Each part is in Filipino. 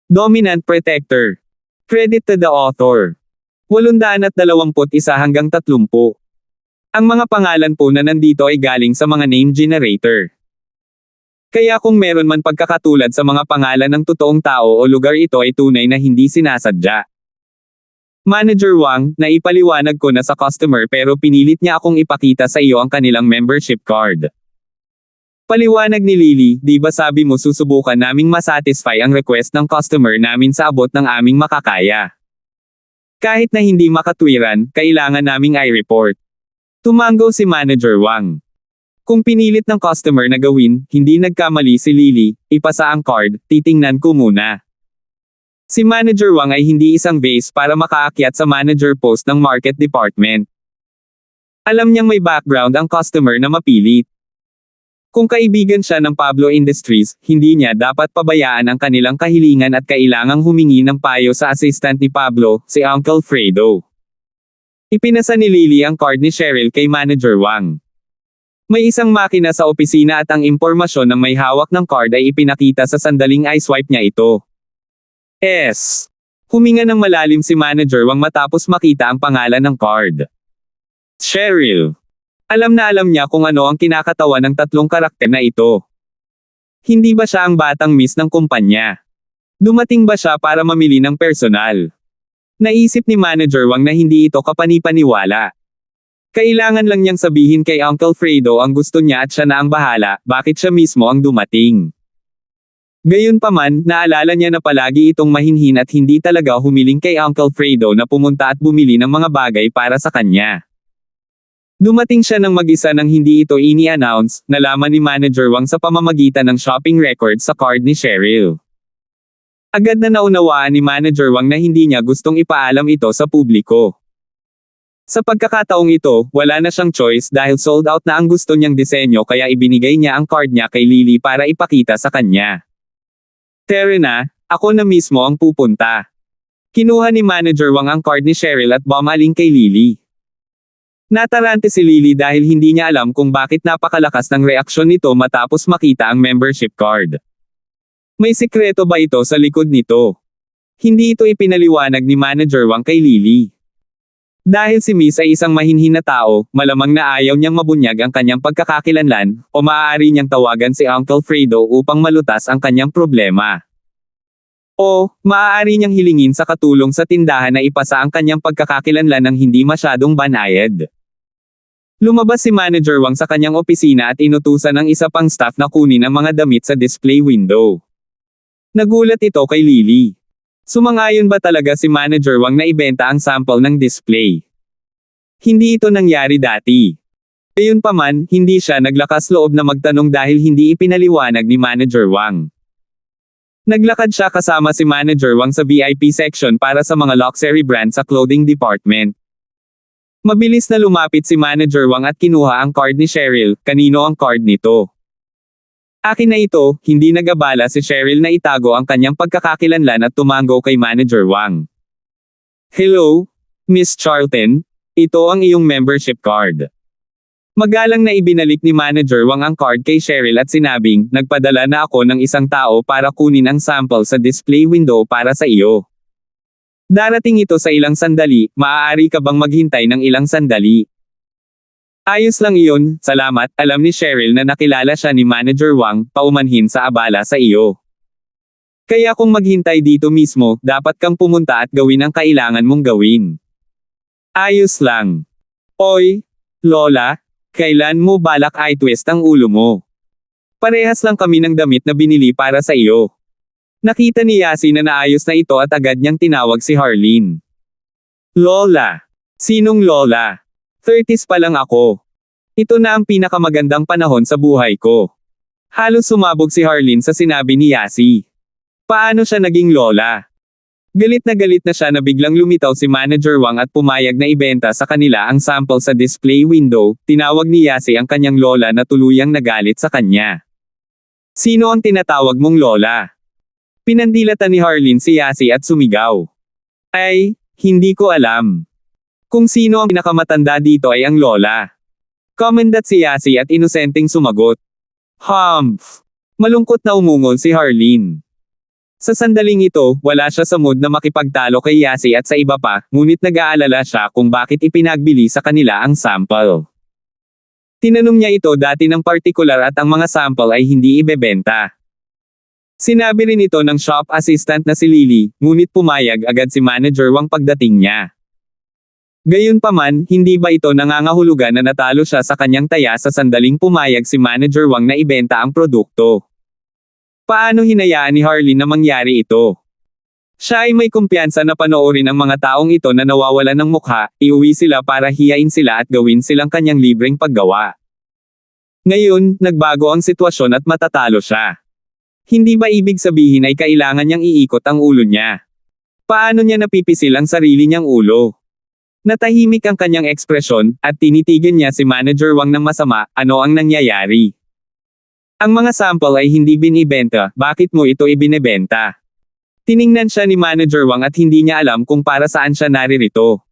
Dominant Protector. Credit to the author. 821 hanggang 30. Ang mga pangalan po na nandito ay galing sa mga name generator. Kaya kung meron man pagkakatulad sa mga pangalan ng totoong tao o lugar, ito ay tunay na hindi sinasadya. Manager Wang, naipaliwanag ko na sa customer pero pinilit niya akong ipakita sa iyo ang kanilang membership card. Paliwanag ni Lily, di ba sabi mo susubukan naming masatisfy ang request ng customer namin sa abot ng aming makakaya. Kahit na hindi makatwiran, kailangan naming i-report. Tumango si Manager Wang. Kung pinilit ng customer na gawin, hindi nagkamali si Lily, ipasa ang card, titingnan ko muna. Si Manager Wang ay hindi isang base para makaakyat sa manager post ng market department. Alam niyang may background ang customer na mapilit. Kung kaibigan siya ng Pablo Industries, hindi niya dapat pabayaan ang kanilang kahilingan at kailangang humingi ng payo sa assistant ni Pablo, si Uncle Fredo. Ipinasa ni Lily ang card ni Cheryl kay Manager Wang. May isang makina sa opisina at ang impormasyon ng may hawak ng card ay ipinakita sa sandaling i-swipe niya ito. Huminga ng malalim si Manager Wang matapos makita ang pangalan ng card. Cheryl. Alam na alam niya kung ano ang kinakatawan ng tatlong karakter na ito. Hindi ba siya ang batang miss ng kumpanya? Dumating ba siya para mamili ng personal? Naisip ni Manager Wang na hindi ito kapanipaniwala. Kailangan lang niyang sabihin kay Uncle Fredo ang gusto niya at siya na ang bahala, bakit siya mismo ang dumating. Gayunpaman, naalala niya na palagi itong mahinhin at hindi talaga humiling kay Uncle Fredo na pumunta at bumili ng mga bagay para sa kanya. Dumating siya ng mag-isa nang hindi ito ini-announce, nalaman ni Manager Wang sa pamamagitan ng shopping record sa card ni Cheryl. Agad na naunawaan ni Manager Wang na hindi niya gustong ipaalam ito sa publiko. Sa pagkakataong ito, wala na siyang choice dahil sold out na ang gusto niyang disenyo kaya ibinigay niya ang card niya kay Lily para ipakita sa kanya. Tere na, ako na mismo ang pupunta. Kinuha ni Manager Wang ang card ni Cheryl at bumaling kay Lily. Natarante si Lily dahil hindi niya alam kung bakit napakalakas ng reaksyon nito matapos makita ang membership card. May sikreto ba ito sa likod nito? Hindi ito ipinaliwanag ni Manager Wang kay Lily. Dahil si Miss ay isang mahinhin na tao, malamang na ayaw niyang mabunyag ang kanyang pagkakakilanlan, o maaari niyang tawagan si Uncle Fredo upang malutas ang kanyang problema. O, maaari niyang hilingin sa katulong sa tindahan na ipasa ang kanyang pagkakakilanlan ng hindi masyadong banayad. Lumabas si Manager Wang sa kanyang opisina at inutusan ng isa pang staff na kunin ang mga damit sa display window. Nagulat ito kay Lily. Sumangayon ba talaga si Manager Wang na ibenta ang sample ng display? Hindi ito nangyari dati. Gayunpaman, hindi siya naglakas loob na magtanong dahil hindi ipinaliwanag ni Manager Wang. Naglakad siya kasama si Manager Wang sa VIP section para sa mga luxury brand sa clothing department. Mabilis na lumapit si Manager Wang at kinuha ang card ni Cheryl, kanino ang card nito? Akin na ito, hindi nagabala si Cheryl na itago ang kanyang pagkakakilanlan at tumango kay Manager Wang. Hello, Miss Charlton, ito ang iyong membership card. Magalang na ibinalik ni Manager Wang ang card kay Cheryl at sinabing, nagpadala na ako ng isang tao para kunin ang sample sa display window para sa iyo. Darating ito sa ilang sandali, maaari ka bang maghintay ng ilang sandali? Ayos lang iyon, salamat, alam ni Cheryl na nakilala siya ni Manager Wang, paumanhin sa abala sa iyo. Kaya kung maghintay dito mismo, dapat kang pumunta at gawin ang kailangan mong gawin. Ayos lang. Oy, Lola, kailan mo balak i-twist ang ulo mo? Parehas lang kami ng damit na binili para sa iyo. Nakita ni Yasi na naayos na ito at agad niyang tinawag si Harleen. Lola. Sinong Lola? 30s pa lang ako. Ito na ang pinakamagandang panahon sa buhay ko. Halos sumabog si Harleen sa sinabi ni Yasi. Paano siya naging lola? Galit na siya na biglang lumitaw si Manager Wang at pumayag na ibenta sa kanila ang sample sa display window. Tinawag ni Yasi ang kanyang lola na tuluyang nagalit sa kanya. Sino ang tinatawag mong lola? Pinandilatan ni Harleen si Yasi at sumigaw. Ay, hindi ko alam. Kung sino ang pinakamatanda dito ay ang lola. Comendat si Yasi at inosenteng sumagot. Humph! Malungkot na umungol si Harleen. Sa sandaling ito, wala siya sa mood na makipagtalo kay Yasi at sa iba pa, ngunit nag-aalala siya kung bakit ipinagbili sa kanila ang sample. Tinanong niya ito dati ng partikular at ang mga sample ay hindi ibebenta. Sinabi rin ito ng shop assistant na si Lily, ngunit pumayag agad si Manager Wang pagdating niya. Gayunpaman, hindi ba ito nangangahulugan na natalo siya sa kanyang taya sa sandaling pumayag si Manager Wang na ibenta ang produkto? Paano hinayaan ni Harleen na mangyari ito? Siya ay may kumpiyansa na panoorin ang mga taong ito na nawawalan ng mukha, iuwi sila para hiyain sila at gawin silang kanyang libreng paggawa. Ngayon, nagbago ang sitwasyon at matatalo siya. Hindi ba ibig sabihin ay kailangan niyang iikot ang ulo niya? Paano niya napipisil ang sarili niyang ulo? Natahimik ang kanyang ekspresyon, at tinitigan niya si Manager Wang ng masama, ano ang nangyayari? Ang mga sample ay hindi binibenta, bakit mo ito ibinebenta? Tiningnan siya ni Manager Wang at hindi niya alam kung para saan siya naririto.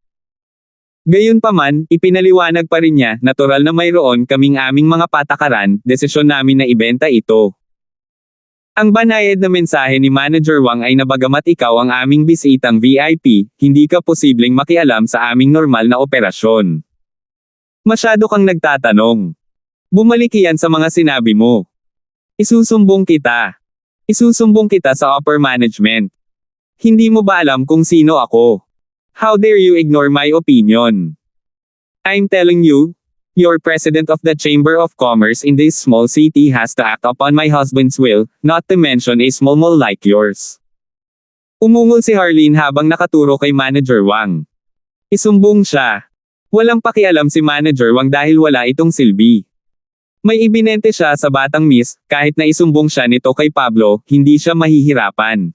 Gayunpaman, ipinaliwanag pa rin niya, natural na mayroon kaming aming mga patakaran, desisyon namin na ibenta ito. Ang banayad na mensahe ni Manager Wang ay na bagamat ikaw ang aming bisitang VIP, hindi ka posibleng makialam sa aming normal na operasyon. Masyado kang nagtatanong. Bumalik iyan sa mga sinabi mo. Isusumbong kita. Isusumbong kita sa upper management. Hindi mo ba alam kung sino ako? How dare you ignore my opinion? I'm telling you, your president of the Chamber of Commerce in this small city has to act upon my husband's will, not to mention a small mall like yours. Umungol si Harleen habang nakaturo kay Manager Wang. Isumbong siya. Walang pakialam si Manager Wang dahil wala itong silbi. May ibinente siya sa batang miss, kahit na isumbong siya nito kay Pablo, hindi siya mahihirapan.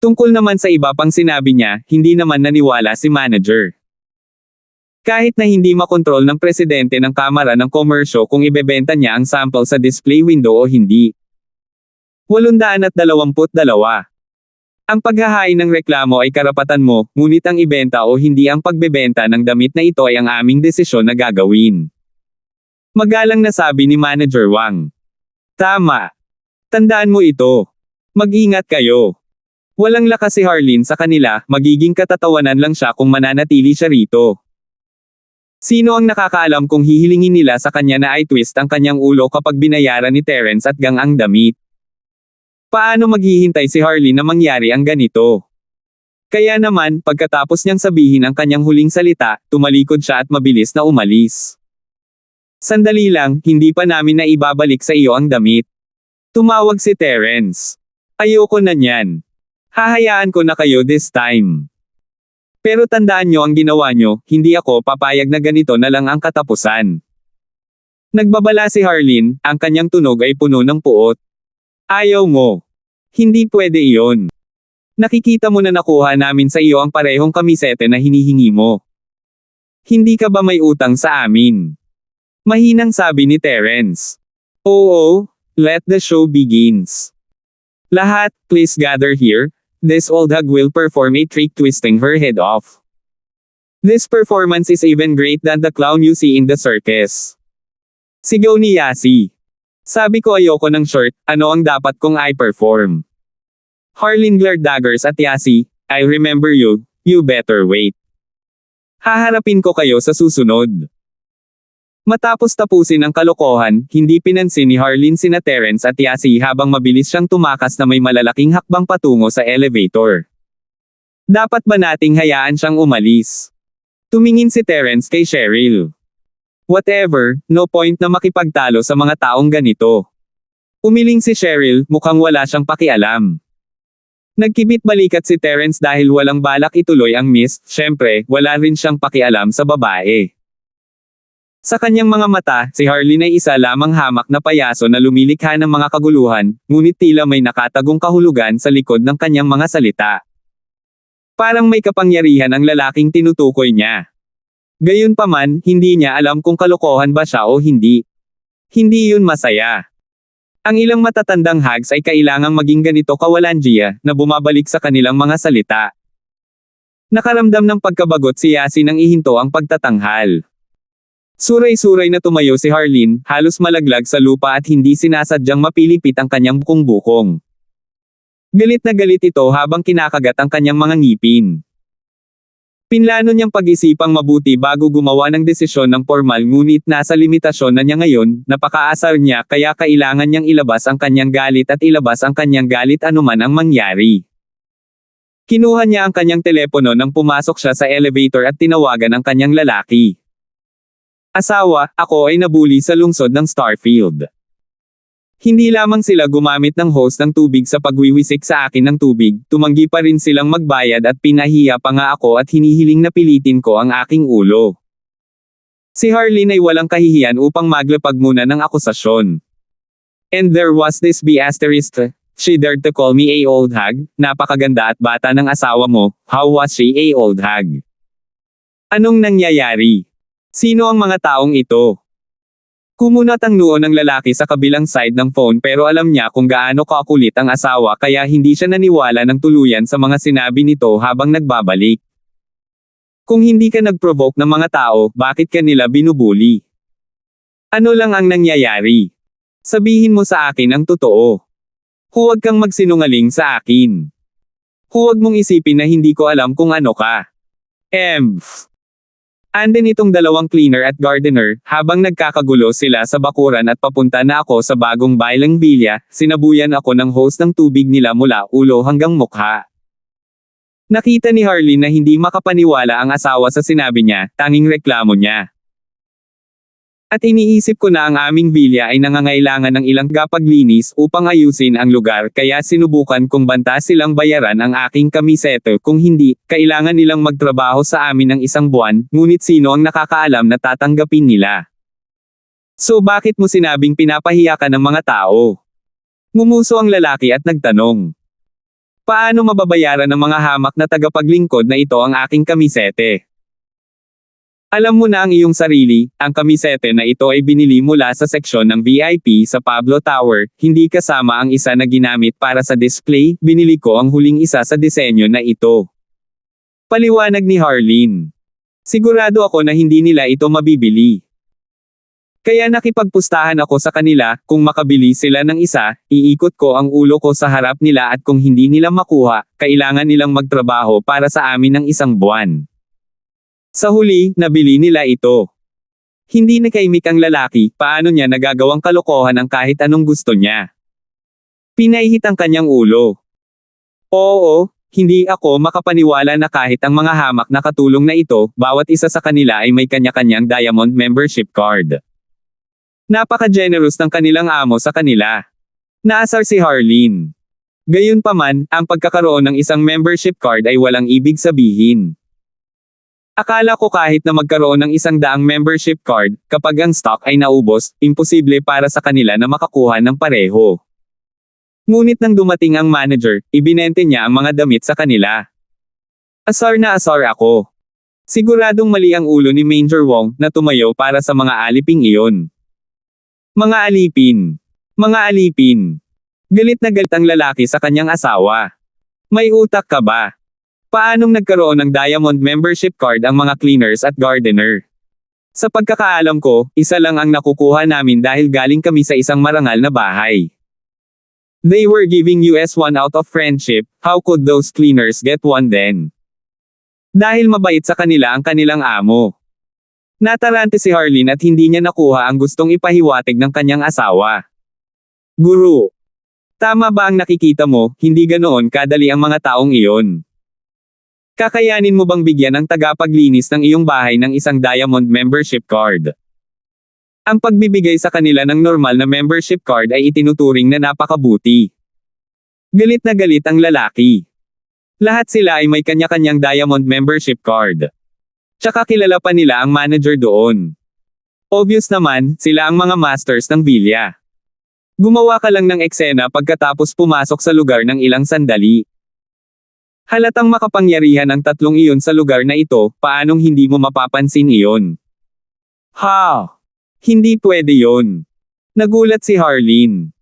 Tungkol naman sa iba pang sinabi niya, hindi naman naniwala si Manager. Kahit na hindi makontrol ng presidente ng Kamara ng Komersyo kung ibebenta niya ang sample sa display window o hindi. 822. Ang paghahain ng reklamo ay karapatan mo, ngunit ang ibenta o hindi ang pagbebenta ng damit na ito ay ang aming desisyon na gagawin. Magalang na sabi ni Manager Wang. Tama. Tandaan mo ito. Mag-ingat kayo. Walang lakas si Harleen sa kanila, magiging katatawanan lang siya kung mananatili siya rito. Sino ang nakakaalam kung hihilingin nila sa kanya na i-twist ang kanyang ulo kapag binayaran ni Terence at Gang ang damit? Paano maghihintay si Harleen na mangyari ang ganito? Kaya naman, pagkatapos niyang sabihin ang kanyang huling salita, tumalikod siya at mabilis na umalis. Sandali lang, hindi pa namin na ibabalik sa iyo ang damit. Tumawag si Terence. Ayoko na niyan. Hahayaan ko na kayo this time. Pero tandaan nyo ang ginawa nyo, hindi ako papayag na ganito na lang ang katapusan. Nagbabala si Harleen, ang kanyang tunog ay puno ng puot. Ayaw mo. Hindi pwede iyon. Nakikita mo na nakuha namin sa iyo ang parehong kamisete na hinihingi mo. Hindi ka ba may utang sa amin? Mahinang sabi ni Terence. Oo, let the show begins. Lahat, please gather here. This old hag will perform a trick twisting her head off. This performance is even great than the clown you see in the circus. Sigaw ni Yasi. Sabi ko ayoko ng short, ano ang dapat kong i-perform? Harleen glared daggers at Yasi. I remember you, you better wait. Haharapin ko kayo sa susunod. Matapos tapusin ang kalokohan, hindi pinansin ni Harleen sina Terence at Yasi habang mabilis siyang tumakas na may malalaking hakbang patungo sa elevator. Dapat ba nating hayaan siyang umalis? Tumingin si Terence kay Cheryl. Whatever, no point na makipagtalo sa mga taong ganito. Umiling si Cheryl, mukhang wala siyang pakialam. Nagkibit balikat si Terence dahil walang balak ituloy ang miss, syempre, wala rin siyang pakialam sa babae. Sa kanyang mga mata, si Harleen ay isa lamang hamak na payaso na lumilikha ng mga kaguluhan, ngunit tila may nakatagong kahulugan sa likod ng kanyang mga salita. Parang may kapangyarihan ang lalaking tinutukoy niya. Gayunpaman, hindi niya alam kung kalokohan ba siya o hindi. Hindi yun masaya. Ang ilang matatandang hags ay kailangang maging ganito kawalanjiya, na bumabalik sa kanilang mga salita. Nakaramdam ng pagkabagot si Yasi nang ihinto ang pagtatanghal. Suray-suray na tumayo si Harleen, halos malaglag sa lupa at hindi sinasadyang mapilipit ang kanyang bukong-bukong. Galit na galit ito habang kinakagat ang kanyang mga ngipin. Pinlano niyang pag-isipang mabuti bago gumawa ng desisyon ng formal ngunit nasa limitasyon na niya ngayon, napakaasar niya kaya kailangan niyang ilabas ang kanyang galit at ilabas ang kanyang galit anuman ang mangyari. Kinuha niya ang kanyang telepono nang pumasok siya sa elevator at tinawagan ang kanyang lalaki. Asawa, ako ay nabuli sa lungsod ng Starfield. Hindi lamang sila gumamit ng hose ng tubig sa pagwiwisik sa akin ng tubig, tumanggi pa rin silang magbayad at pinahiya pa nga ako at hinihiling na pilitin ko ang aking ulo. Si Harleen ay walang kahihiyan upang maglapag muna ng akusasyon. And there was this B***, she dared to call me a old hag, napakaganda at bata ng asawa mo, how was she a old hag? Anong nangyayari? Sino ang mga taong ito? Kumunat ang noo ng lalaki sa kabilang side ng phone pero alam niya kung gaano kakulit ang asawa kaya hindi siya naniwala ng tuluyan sa mga sinabi nito habang nagbabalik. Kung hindi ka nag-provoke ng mga tao, bakit ka nila binubuli? Ano lang ang nangyayari? Sabihin mo sa akin ang totoo. Huwag kang magsinungaling sa akin. Huwag mong isipin na hindi ko alam kung ano ka. Andin itong dalawang cleaner at gardener, habang nagkakagulo sila sa bakuran at papunta na ako sa bagong baylang villa, sinabuyan ako ng hose ng tubig nila mula ulo hanggang mukha. Nakita ni Harleen na hindi makapaniwala ang asawa sa sinabi niya, tanging reklamo niya. At iniisip ko na ang aming villa ay nangangailangan ng ilang gapaglinis upang ayusin ang lugar kaya sinubukan kong banta silang bayaran ang aking kamisete kung hindi, kailangan nilang magtrabaho sa amin ng isang buwan, ngunit sino ang nakakaalam na tatanggapin nila? So bakit mo sinabing pinapahiya ka ng mga tao? Ngumuso ang lalaki at nagtanong. Paano mababayaran ng mga hamak na tagapaglingkod na ito ang aking kamisete? Alam mo na ang iyong sarili, ang kamisete na ito ay binili mula sa seksyon ng VIP sa Pablo Tower, hindi kasama ang isa na ginamit para sa display, binili ko ang huling isa sa disenyo na ito. Paliwanag ni Harleen. Sigurado ako na hindi nila ito mabibili. Kaya nakipagpustahan ako sa kanila, kung makabili sila ng isa, iikot ko ang ulo ko sa harap nila at kung hindi nila makuha, kailangan nilang magtrabaho para sa amin ng isang buwan. Sa huli, nabili nila ito. Hindi nakaimik ang lalaki, paano niya nagagawang kalokohan ang kahit anong gusto niya. Pinaihit ang kanyang ulo. Oo, hindi ako makapaniwala na kahit ang mga hamak na katulong na ito, bawat isa sa kanila ay may kanya-kanyang Diamond membership card. Napaka-generous ng kanilang amo sa kanila. Naasar si Harleen. Gayunpaman, ang pagkakaroon ng isang membership card ay walang ibig sabihin. Akala ko kahit na magkaroon ng 100 membership card, kapag ang stock ay naubos, imposible para sa kanila na makakuha ng pareho. Ngunit nang dumating ang manager, ibinente niya ang mga damit sa kanila. Asar na asar ako. Siguradong mali ang ulo ni Major Wong na tumayo para sa mga aliping iyon. Mga alipin. Mga alipin. Galit na galit ang lalaki sa kanyang asawa. May utak ka ba? Paanong nagkaroon ng Diamond membership card ang mga cleaners at gardener? Sa pagkakaalam ko, isa lang ang nakukuha namin dahil galing kami sa isang marangal na bahay. They were giving us one out of friendship, how could those cleaners get one then? Dahil mabait sa kanila ang kanilang amo. Natarante si Harleen at hindi niya nakuha ang gustong ipahiwatig ng kanyang asawa. Guru. Tama ba ang nakikita mo, hindi ganoon kadali ang mga taong iyon? Kakayanin mo bang bigyan ng tagapaglinis ng iyong bahay ng isang Diamond membership card? Ang pagbibigay sa kanila ng normal na membership card ay itinuturing na napakabuti. Galit na galit ang lalaki. Lahat sila ay may kanya-kanyang Diamond membership card. Tsaka kilala pa nila ang manager doon. Obvious naman, sila ang mga masters ng villa. Gumawa ka lang ng eksena pagkatapos pumasok sa lugar ng ilang sandali. Halatang makapangyarihan ang tatlong iyon sa lugar na ito, paanong hindi mo mapapansin iyon? Ha! Hindi pwede yon. Nagulat si Harleen.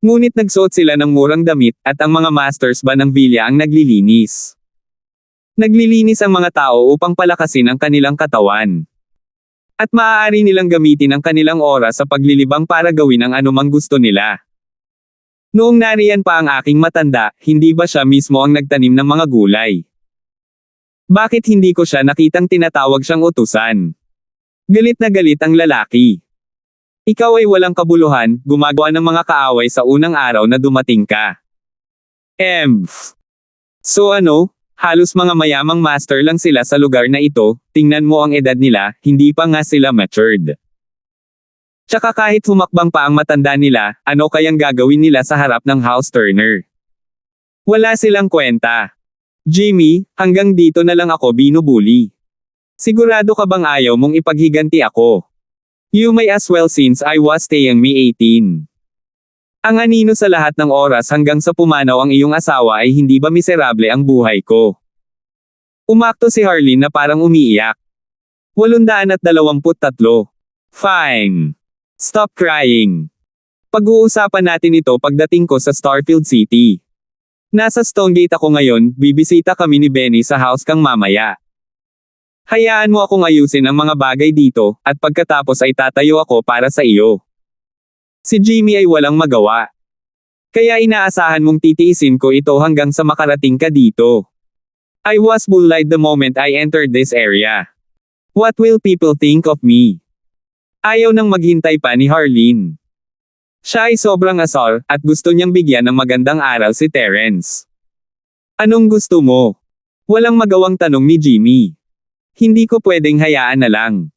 Ngunit nagsuot sila ng murang damit, at ang mga masters ba ng villa ang naglilinis. Naglilinis ang mga tao upang palakasin ang kanilang katawan. At maaari nilang gamitin ang kanilang oras sa paglilibang para gawin ang anumang gusto nila. Noong nariyan pa ang aking matanda, hindi ba siya mismo ang nagtanim ng mga gulay? Bakit hindi ko siya nakitang tinatawag siyang utusan? Galit na galit ang lalaki. Ikaw ay walang kabuluhan, gumagawa ng mga kaaway sa unang araw na dumating ka. So ano, halos mga mayamang master lang sila sa lugar na ito, tingnan mo ang edad nila, hindi pa nga sila matured. Tsaka kahit humakbang pa ang matanda nila, ano kayang gagawin nila sa harap ng house turner? Wala silang kwenta. Jimmy, hanggang dito na lang ako binubuli. Sigurado ka bang ayaw mong ipaghiganti ako? You may as well since I was staying me 18. Ang anino sa lahat ng oras hanggang sa pumanaw ang iyong asawa ay hindi ba miserable ang buhay ko? Umakto si Harleen na parang umiiyak. 823. Fine. Stop crying. Pag-uusapan natin ito pagdating ko sa Starfield City. Nasa Stonegate ako ngayon, bibisita kami ni Benny sa house kang mamaya. Hayaan mo akong ayusin ang mga bagay dito, at pagkatapos ay tatayo ako para sa iyo. Si Jimmy ay walang magawa. Kaya inaasahan mong titiisin ko ito hanggang sa makarating ka dito. I was bullied the moment I entered this area. What will people think of me? Ayaw nang maghintay pa ni Harleen. Siya ay sobrang asar, at gusto niyang bigyan ng magandang aral si Terence. Anong gusto mo? Walang magawang tanong ni Jimmy. Hindi ko pwedeng hayaan na lang.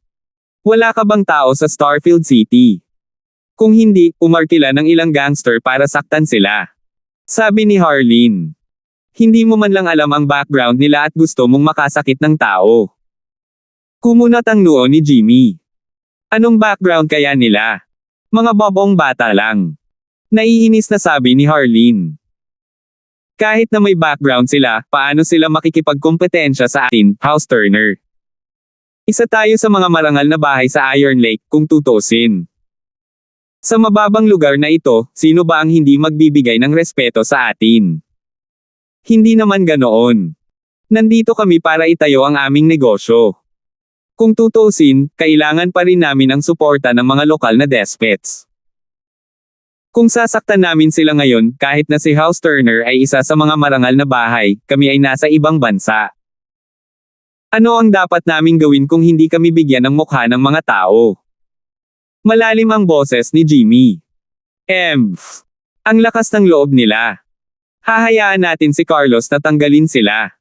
Wala ka bang tao sa Starfield City? Kung hindi, umarkila ng ilang gangster para saktan sila. Sabi ni Harleen. Hindi mo man lang alam ang background nila at gusto mong makasakit ng tao. Kumunat ang noo ni Jimmy. Anong background kaya nila? Mga bobong bata lang. Naiinis na sabi ni Harleen. Kahit na may background sila, paano sila makikipagkompetensya sa atin, house turner? Isa tayo sa mga marangal na bahay sa Iron Lake, kung tutuusin. Sa mababang lugar na ito, sino ba ang hindi magbibigay ng respeto sa atin? Hindi naman ganoon. Nandito kami para itayo ang aming negosyo. Kung tutuusin, kailangan pa rin namin ang suporta ng mga lokal na despots. Kung sasaktan namin sila ngayon, kahit na si House Turner ay isa sa mga marangal na bahay, kami ay nasa ibang bansa. Ano ang dapat naming gawin kung hindi kami bigyan ng mukha ng mga tao? Malalim ang boses ni Jimmy. Ang lakas ng loob nila. Hahayaan natin si Carlos na tanggalin sila.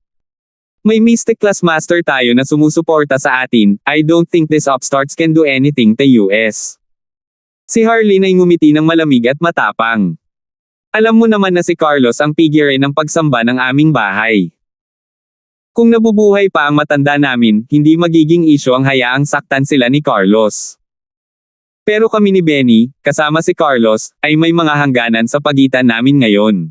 May Mystic Class Master tayo na sumusuporta sa atin, I don't think these upstarts can do anything to US. Si Harleen ay ngumiti ng malamig at matapang. Alam mo naman na si Carlos ang figure ng pagsamba ng aming bahay. Kung nabubuhay pa ang matanda namin, hindi magiging isyo ang hayaang saktan sila ni Carlos. Pero kami ni Benny, kasama si Carlos, ay may mga hangganan sa pagitan namin ngayon.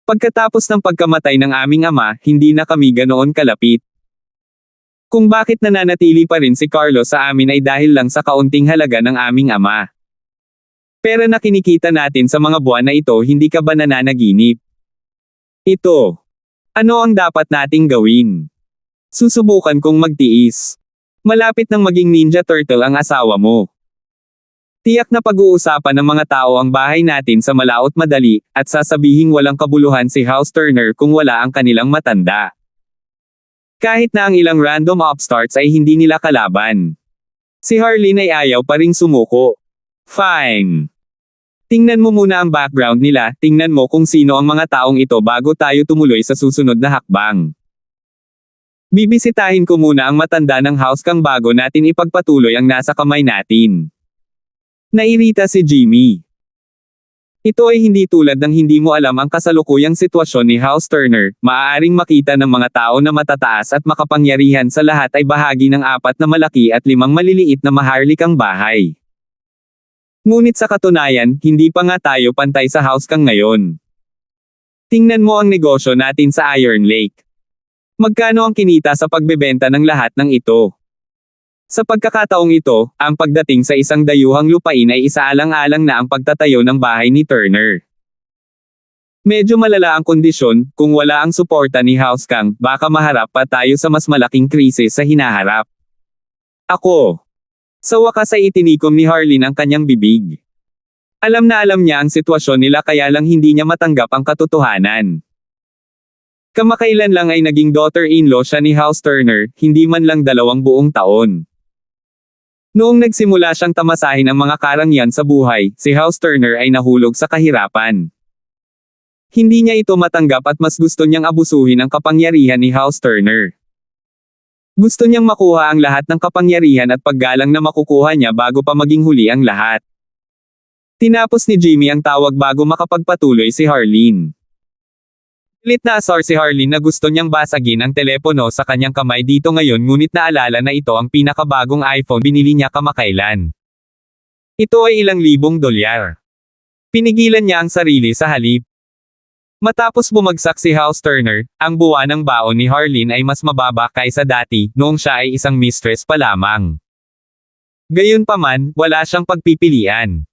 Pagkatapos ng pagkamatay ng aming ama, hindi na kami ganoon kalapit. Kung bakit nananatili pa rin si Carlos sa amin ay dahil lang sa kaunting halaga ng aming ama. Pera na kinikita natin sa mga buwan na ito, hindi ka ba nananaginip? Ito. Ano ang dapat nating gawin? Susubukan kong magtiis. Malapit nang maging Ninja Turtle ang asawa mo. Tiyak na pag-uusapan ng mga tao ang bahay natin sa malaot madali, at sasabihing walang kabuluhan si House Turner kung wala ang kanilang matanda. Kahit na ang ilang random upstarts ay hindi nila kalaban. Si Harleen ay ayaw pa ring sumuko. Fine. Tingnan mo muna ang background nila, tingnan mo kung sino ang mga taong ito bago tayo tumuloy sa susunod na hakbang. Bibisitahin ko muna ang matanda ng house kang bago natin ipagpatuloy ang nasa kamay natin. Nairita si Jimmy. Ito ay hindi tulad ng hindi mo alam ang kasalukuyang sitwasyon ni House Turner, maaaring makita ng mga tao na matataas at makapangyarihan sa lahat ay bahagi ng 4 na malaki at 5 maliliit na maharlikang bahay. Ngunit sa katunayan, hindi pa nga tayo pantay sa house kang ngayon. Tingnan mo ang negosyo natin sa Iron Lake. Magkano ang kinita sa pagbebenta ng lahat ng ito? Sa pagkakataong ito, ang pagdating sa isang dayuhang lupain ay isaalang-alang na ang pagtatayo ng bahay ni Turner. Medyo malala ang kondisyon, kung wala ang suporta ni House Kang, baka maharap pa tayo sa mas malaking krisis sa hinaharap. Ako. Sa wakas ay itinikom ni Harleen ang kanyang bibig. Alam na alam niya ang sitwasyon nila kaya lang hindi niya matanggap ang katotohanan. Kamakailan lang ay naging daughter-in-law siya ni House Turner, hindi man lang 2 buong taon. Noong nagsimula siyang tamasahin ang mga karangyaan sa buhay, si House Turner ay nahulog sa kahirapan. Hindi niya ito matanggap at mas gusto niyang abusuhin ang kapangyarihan ni House Turner. Gusto niyang makuha ang lahat ng kapangyarihan at paggalang na makukuha niya bago pa maging huli ang lahat. Tinapos ni Jimmy ang tawag bago makapagpatuloy si Harleen. Pilit na asar si Harleen na gusto niyang basagin ang telepono sa kanyang kamay dito ngayon ngunit naalala na ito ang pinakabagong iPhone binili niya kamakailan. Ito ay ilang libong dolyar. Pinigilan niya ang sarili sa halip. Matapos bumagsak si House Turner, ang buwan ng baon ni Harleen ay mas mababa kaysa dati noong siya ay isang mistress pa lamang. Gayunpaman, wala siyang pagpipilian.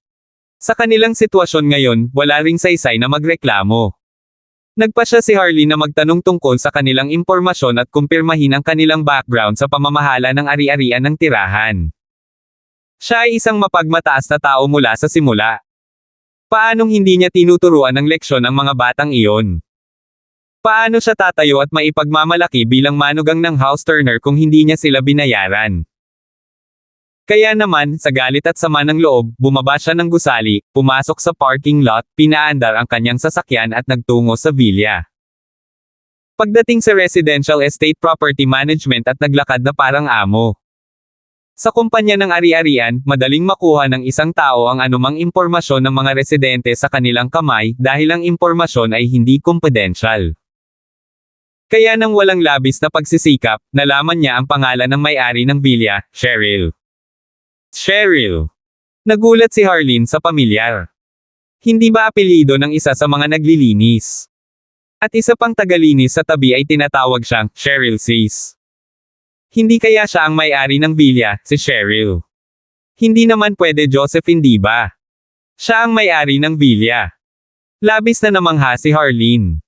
Sa kanilang sitwasyon ngayon, wala ring saysay na magreklamo. Nagpasya si Harleen na magtanong tungkol sa kanilang impormasyon at kumpirmahin ang kanilang background sa pamamahala ng ari-arian ng tirahan. Siya ay isang mapagmataas na tao mula sa simula. Paanong hindi niya tinuturuan ng leksyon ang mga batang iyon? Paano siya tatayo at maipagmamalaki bilang manugang ng House Turner kung hindi niya sila binayaran? Kaya naman, sa galit at sama ng loob, bumaba siya ng gusali, pumasok sa parking lot, pinaandar ang kanyang sasakyan at nagtungo sa villa. Pagdating sa Residential Estate Property Management at naglakad na parang amo. Sa kumpanya ng ari-arian, madaling makuha ng isang tao ang anumang impormasyon ng mga residente sa kanilang kamay dahil ang impormasyon ay hindi confidential. Kaya nang walang labis na pagsisikap, nalaman niya ang pangalan ng may-ari ng villa, Cheryl. Cheryl. Nagulat si Harleen sa pamilyar. Hindi ba apelyido ng isa sa mga naglilinis? At isa pang tagalinis sa tabi ay tinatawag siyang Cheryl Sis. Hindi kaya siya ang may-ari ng villa, si Cheryl? Hindi naman pwede Josephine, di ba? Siya ang may-ari ng villa. Labis na namangha si Harleen.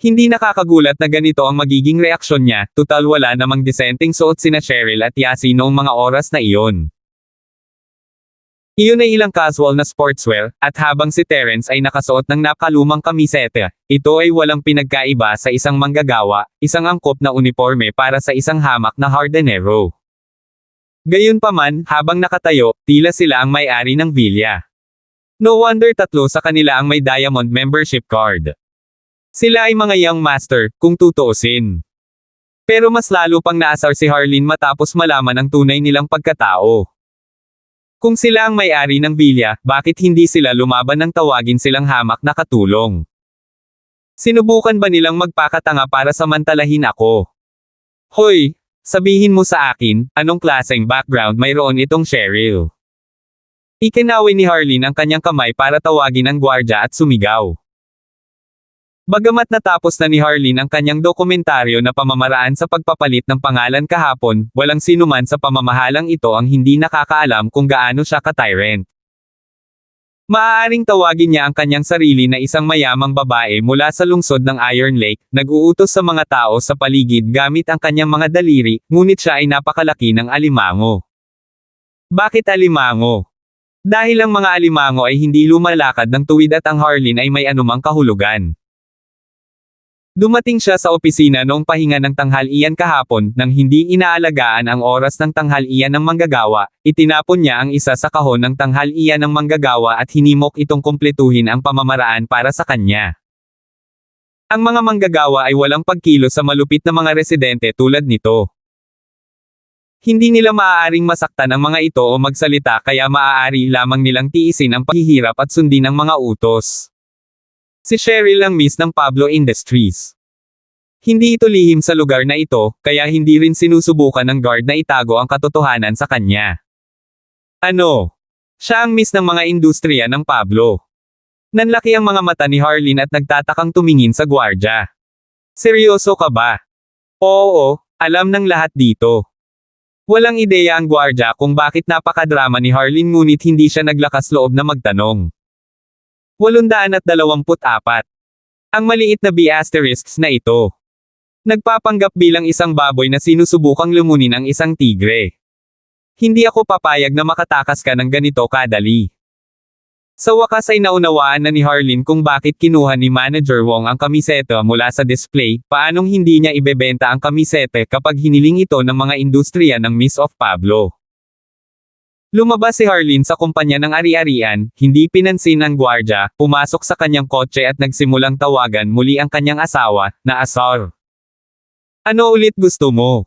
Hindi nakakagulat na ganito ang magiging reaksyon niya, tutal wala namang disenteng suot sina Cheryl at Yasi noong mga oras na iyon. Iyon ay ilang casual na sportswear, at habang si Terence ay nakasuot ng napakalumang kamiseta, ito ay walang pinagkaiba sa isang manggagawa, isang angkop na uniforme para sa isang hamak na hardinero. Gayunpaman, habang nakatayo, tila sila ang may-ari ng villa. No wonder 3 sa kanila ang may diamond membership card. Sila ay mga young master, kung tutuusin. Pero mas lalo pang naasar si Harleen matapos malaman ang tunay nilang pagkatao. Kung sila ang may-ari ng villa, bakit hindi sila lumaban nang tawagin silang hamak na katulong? Sinubukan ba nilang magpakatanga para samantalahin ako? Hoy, sabihin mo sa akin, anong klaseng background mayroon itong Cheryl? Ikinaway ni Harleen ang kanyang kamay para tawagin ang gwardya at sumigaw. Bagamat natapos na ni Harleen ang kanyang dokumentaryo na pamamaraan sa pagpapalit ng pangalan kahapon, walang sinuman sa pamamahalang ito ang hindi nakakaalam kung gaano siya ka-tyrant. Maaaring tawagin niya ang kanyang sarili na isang mayamang babae mula sa lungsod ng Iron Lake, nag-uutos sa mga tao sa paligid gamit ang kanyang mga daliri, ngunit siya ay napakalaki ng alimango. Bakit alimango? Dahil ang mga alimango ay hindi lumalakad ng tuwid at ang Harleen ay may anumang kahulugan. Dumating siya sa opisina noong pahinga ng tanghalian kahapon, nang hindi inaalagaan ang oras ng tanghalian ng manggagawa, itinapon niya ang isa sa kahon ng tanghalian ng manggagawa at hinimok itong kumpletuhin ang pamamaraan para sa kanya. Ang mga manggagawa ay walang pagkilos sa malupit na mga residente tulad nito. Hindi nila maaaring masaktan ang mga ito o magsalita kaya maaari lamang nilang tiisin ang paghihirap at sundin ang mga utos. Si Cheryl ang miss ng Pablo Industries. Hindi ito lihim sa lugar na ito, kaya hindi rin sinusubukan ng guard na itago ang katotohanan sa kanya. Ano? Siya ang miss ng mga industriya ng Pablo. Nanlaki ang mga mata ni Harleen at nagtatakang tumingin sa gwardya. Seryoso ka ba? Oo, alam ng lahat dito. Walang ideya ang gwardya kung bakit napakadrama ni Harleen ngunit hindi siya naglakas loob na magtanong. 824. Ang maliit na B****s na ito. Nagpapanggap bilang isang baboy na sinusubukang lumunin ang isang tigre. Hindi ako papayag na makatakas ka ng ganito kadali. Sa wakas ay naunawaan na ni Harleen kung bakit kinuha ni Manager Wong ang kamiseta mula sa display, paanong hindi niya ibebenta ang kamisete kapag hiniling ito ng mga industriya ng Miss of Pablo. Lumabas si Harleen sa kumpanya ng ari-arian, hindi pinansin ng gwardya, pumasok sa kanyang kotse at nagsimulang tawagan muli ang kanyang asawa, na Azar. Ano ulit gusto mo?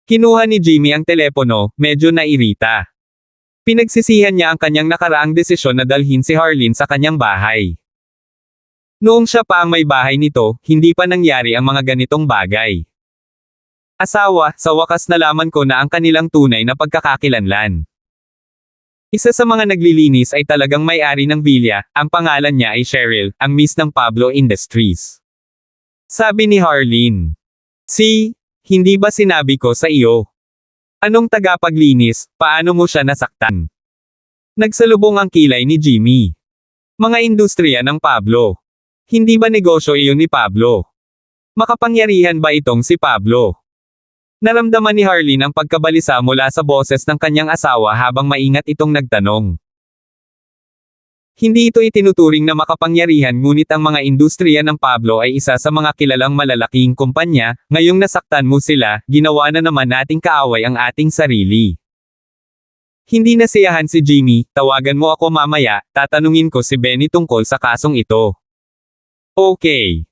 Kinuha ni Jimmy ang telepono, medyo nairita. Pinagsisihan niya ang kanyang nakaraang desisyon na dalhin si Harleen sa kanyang bahay. Noong siya pa ang may bahay nito, hindi pa nangyari ang mga ganitong bagay. Asawa, sa wakas nalaman ko na ang kanilang tunay na pagkakakilanlan. Isa sa mga naglilinis ay talagang may-ari ng villa, ang pangalan niya ay Cheryl, ang Miss ng Pablo Industries. Sabi ni Harleen. Hindi ba sinabi ko sa iyo? Anong tagapaglinis, paano mo siya nasaktan? Nagsalubong ang kilay ni Jimmy. Mga industriya ng Pablo. Hindi ba negosyo iyon ni Pablo? Makapangyarihan ba itong si Pablo? Naramdaman ni Harleen ang pagkabalisa mula sa boses ng kanyang asawa habang maingat itong nagtanong. Hindi ito itinuturing na makapangyarihan ngunit ang mga industriya ng Pablo ay isa sa mga kilalang malalaking kumpanya, ngayong nasaktan mo sila, ginawa na naman nating kaaway ang ating sarili. Hindi nasiyahan si Jimmy, tawagan mo ako mamaya, tatanungin ko si Benny tungkol sa kasong ito. Okay.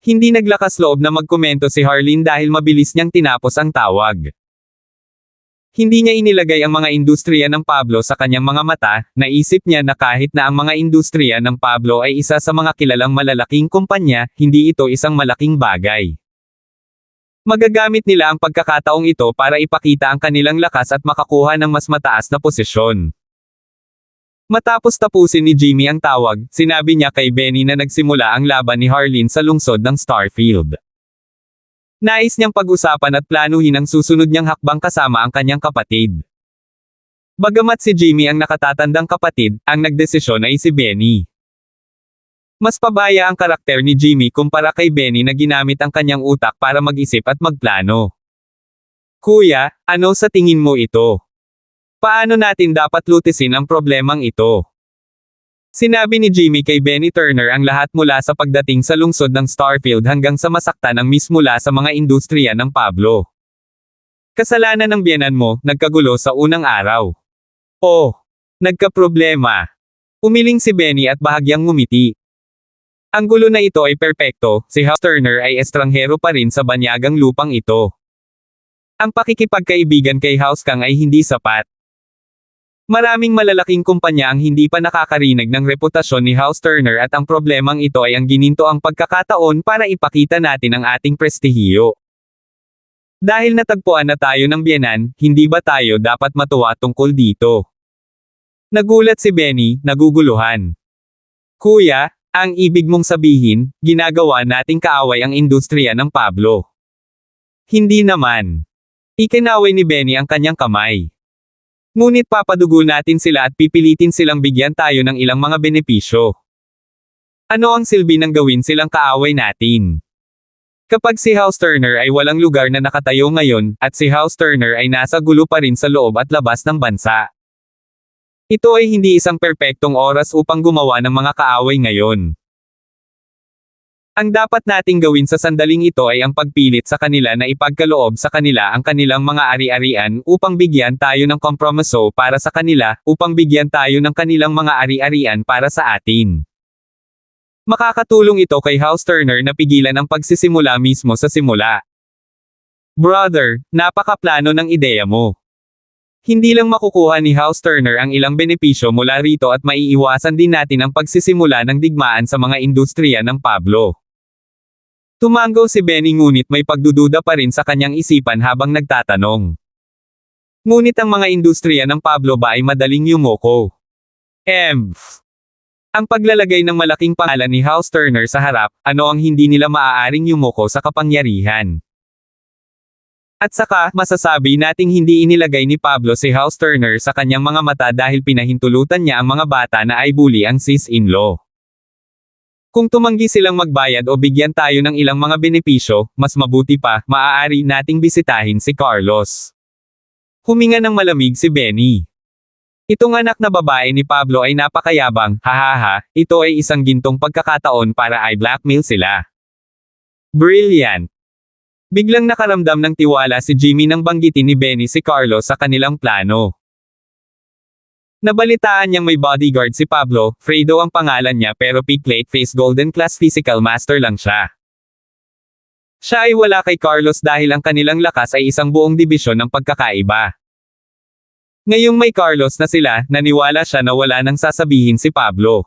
Hindi naglakas loob na magkomento si Harleen dahil mabilis niyang tinapos ang tawag. Hindi niya inilagay ang mga industriya ng Pablo sa kanyang mga mata, naisip niya na kahit na ang mga industriya ng Pablo ay isa sa mga kilalang malalaking kumpanya, hindi ito isang malaking bagay. Magagamit nila ang pagkakataong ito para ipakita ang kanilang lakas at makakuha ng mas mataas na posisyon. Matapos tapusin ni Jimmy ang tawag, sinabi niya kay Benny na nagsimula ang laban ni Harleen sa lungsod ng Starfield. Nais niyang pag-usapan at planuhin ang susunod niyang hakbang kasama ang kanyang kapatid. Bagamat si Jimmy ang nakatatandang kapatid, ang nagdesisyon ay si Benny. Mas pabaya ang karakter ni Jimmy kumpara kay Benny na ginamit ang kanyang utak para mag-isip at magplano. Kuya, ano sa tingin mo ito? Paano natin dapat lutisin ang problemang ito? Sinabi ni Jimmy kay Benny Turner ang lahat mula sa pagdating sa lungsod ng Starfield hanggang sa masaktan ang Miss mula sa mga industriya ng Pablo. Kasalanan ng biyenan mo, nagkagulo sa unang araw. Oh, nagkaproblema. Umiling si Benny at bahagyang ngumiti. Ang gulo na ito ay perpekto, si House Turner ay estranghero pa rin sa banyagang lupang ito. Ang pakikipagkaibigan kay House Kang ay hindi sapat. Maraming malalaking kumpanya ang hindi pa nakakarinig ng reputasyon ni House Turner at ang problemang ito ay ang gininto ang pagkakataon para ipakita natin ang ating prestihiyo. Dahil natagpuan na tayo ng biyenan, hindi ba tayo dapat matuwa tungkol dito? Nagulat si Benny, naguguluhan. Kuya, ang ibig mong sabihin, ginagawa nating kaaway ang industriya ng Pablo. Hindi naman. Ikinaway ni Benny ang kanyang kamay. Ngunit papadugo natin sila at pipilitin silang bigyan tayo ng ilang mga benepisyo. Ano ang silbi ng gawin silang kaaway natin? Kapag si House Turner ay walang lugar na nakatayo ngayon, at si House Turner ay nasa gulo pa rin sa loob at labas ng bansa. Ito ay hindi isang perpektong oras upang gumawa ng mga kaaway ngayon. Ang dapat nating gawin sa sandaling ito ay ang pagpilit sa kanila na ipagkaloob sa kanila ang kanilang mga ari-arian upang bigyan tayo ng kompromiso para sa kanila, upang bigyan tayo ng kanilang mga ari-arian para sa atin. Makakatulong ito kay House Turner na pigilan ang pagsisimula mismo sa simula. Brother, napakaplano ng ideya mo. Hindi lang makukuha ni House Turner ang ilang benepisyo mula rito at maiiwasan din natin ang pagsisimula ng digmaan sa mga industriya ng Pablo. Tumango si Benny ngunit may pagdududa pa rin sa kanyang isipan habang nagtatanong. Ngunit ang mga industriya ng Pablo ba ay madaling yumoko? Ang paglalagay ng malaking pangalan ni House Turner sa harap, ano ang hindi nila maaaring yumoko sa kapangyarihan? At saka, masasabi nating hindi inilagay ni Pablo si House Turner sa kanyang mga mata dahil pinahintulutan niya ang mga bata na ay bully ang sis-in-law. Kung tumanggi silang magbayad o bigyan tayo ng ilang mga benepisyo, mas mabuti pa, maaari nating bisitahin si Carlos. Huminga ng malamig si Benny. Itong anak na babae ni Pablo ay napakayabang, hahaha, ito ay isang gintong pagkakataon para ay blackmail sila. Brilliant! Biglang nakaramdam ng tiwala si Jimmy nang banggitin ni Benny si Carlos sa kanilang plano. Nabalitaan niyang may bodyguard si Pablo, Fredo ang pangalan niya pero plate face golden class physical master lang siya. Siya ay wala kay Carlos dahil ang kanilang lakas ay isang buong dibisyon ng pagkakaiba. Ngayong may Carlos na sila, naniwala siya na wala nang sasabihin si Pablo.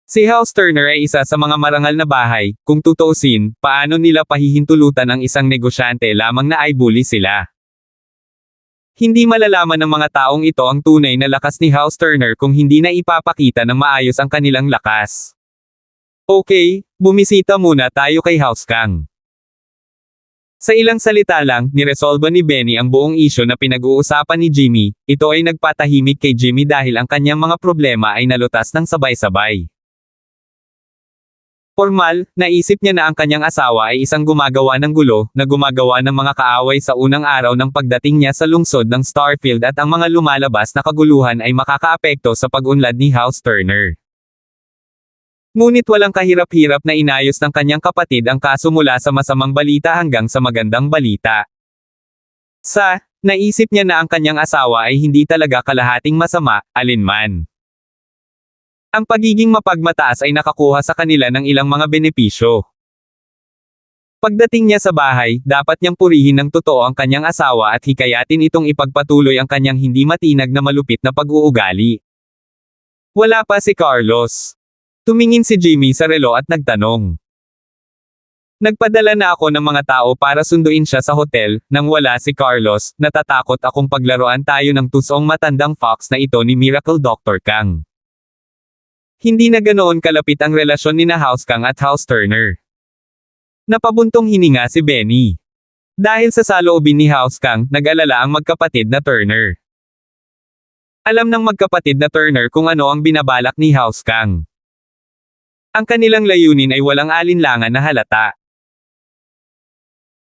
Si House Turner ay isa sa mga marangal na bahay, kung tutuusin, paano nila pahihintulutan ang isang negosyante lamang na ay bully sila. Hindi malalaman ng mga taong ito ang tunay na lakas ni House Turner kung hindi na ipapakita ng maayos ang kanilang lakas. Okay, bumisita muna tayo kay House Kang. Sa ilang salita lang, niresolba ni Benny ang buong isyu na pinag-uusapan ni Jimmy. Ito ay nagpatahimik kay Jimmy dahil ang kanyang mga problema ay nalutas ng sabay-sabay. Formal, naisip niya na ang kanyang asawa ay isang gumagawa ng gulo, na gumagawa ng mga kaaway sa unang araw ng pagdating niya sa lungsod ng Starfield at ang mga lumalabas na kaguluhan ay makakaapekto sa pag-unlad ni House Turner. Ngunit walang kahirap-hirap na inayos ng kanyang kapatid ang kaso mula sa masamang balita hanggang sa magandang balita. Naisip niya na ang kanyang asawa ay hindi talaga kalahating masama, alinman. Ang pagiging mapagmataas ay nakakuha sa kanila ng ilang mga benepisyo. Pagdating niya sa bahay, dapat niyang purihin ng totoo ang kanyang asawa at hikayatin itong ipagpatuloy ang kanyang hindi matinag na malupit na pag-uugali. Wala pa si Carlos. Tumingin si Jimmy sa relo at nagtanong. Nagpadala na ako ng mga tao para sunduin siya sa hotel, nang wala si Carlos, natatakot akong paglaruan tayo ng tusong matandang fox na ito ni Miracle Dr. Kang. Hindi na ganoon kalapit ang relasyon ni na House Kang at House Turner. Napabuntong hininga si Benny. Dahil sa saloobin ni House Kang, nag-alala ang magkapatid na Turner. Alam ng magkapatid na Turner kung ano ang binabalak ni House Kang. Ang kanilang layunin ay walang alinlangan na halata.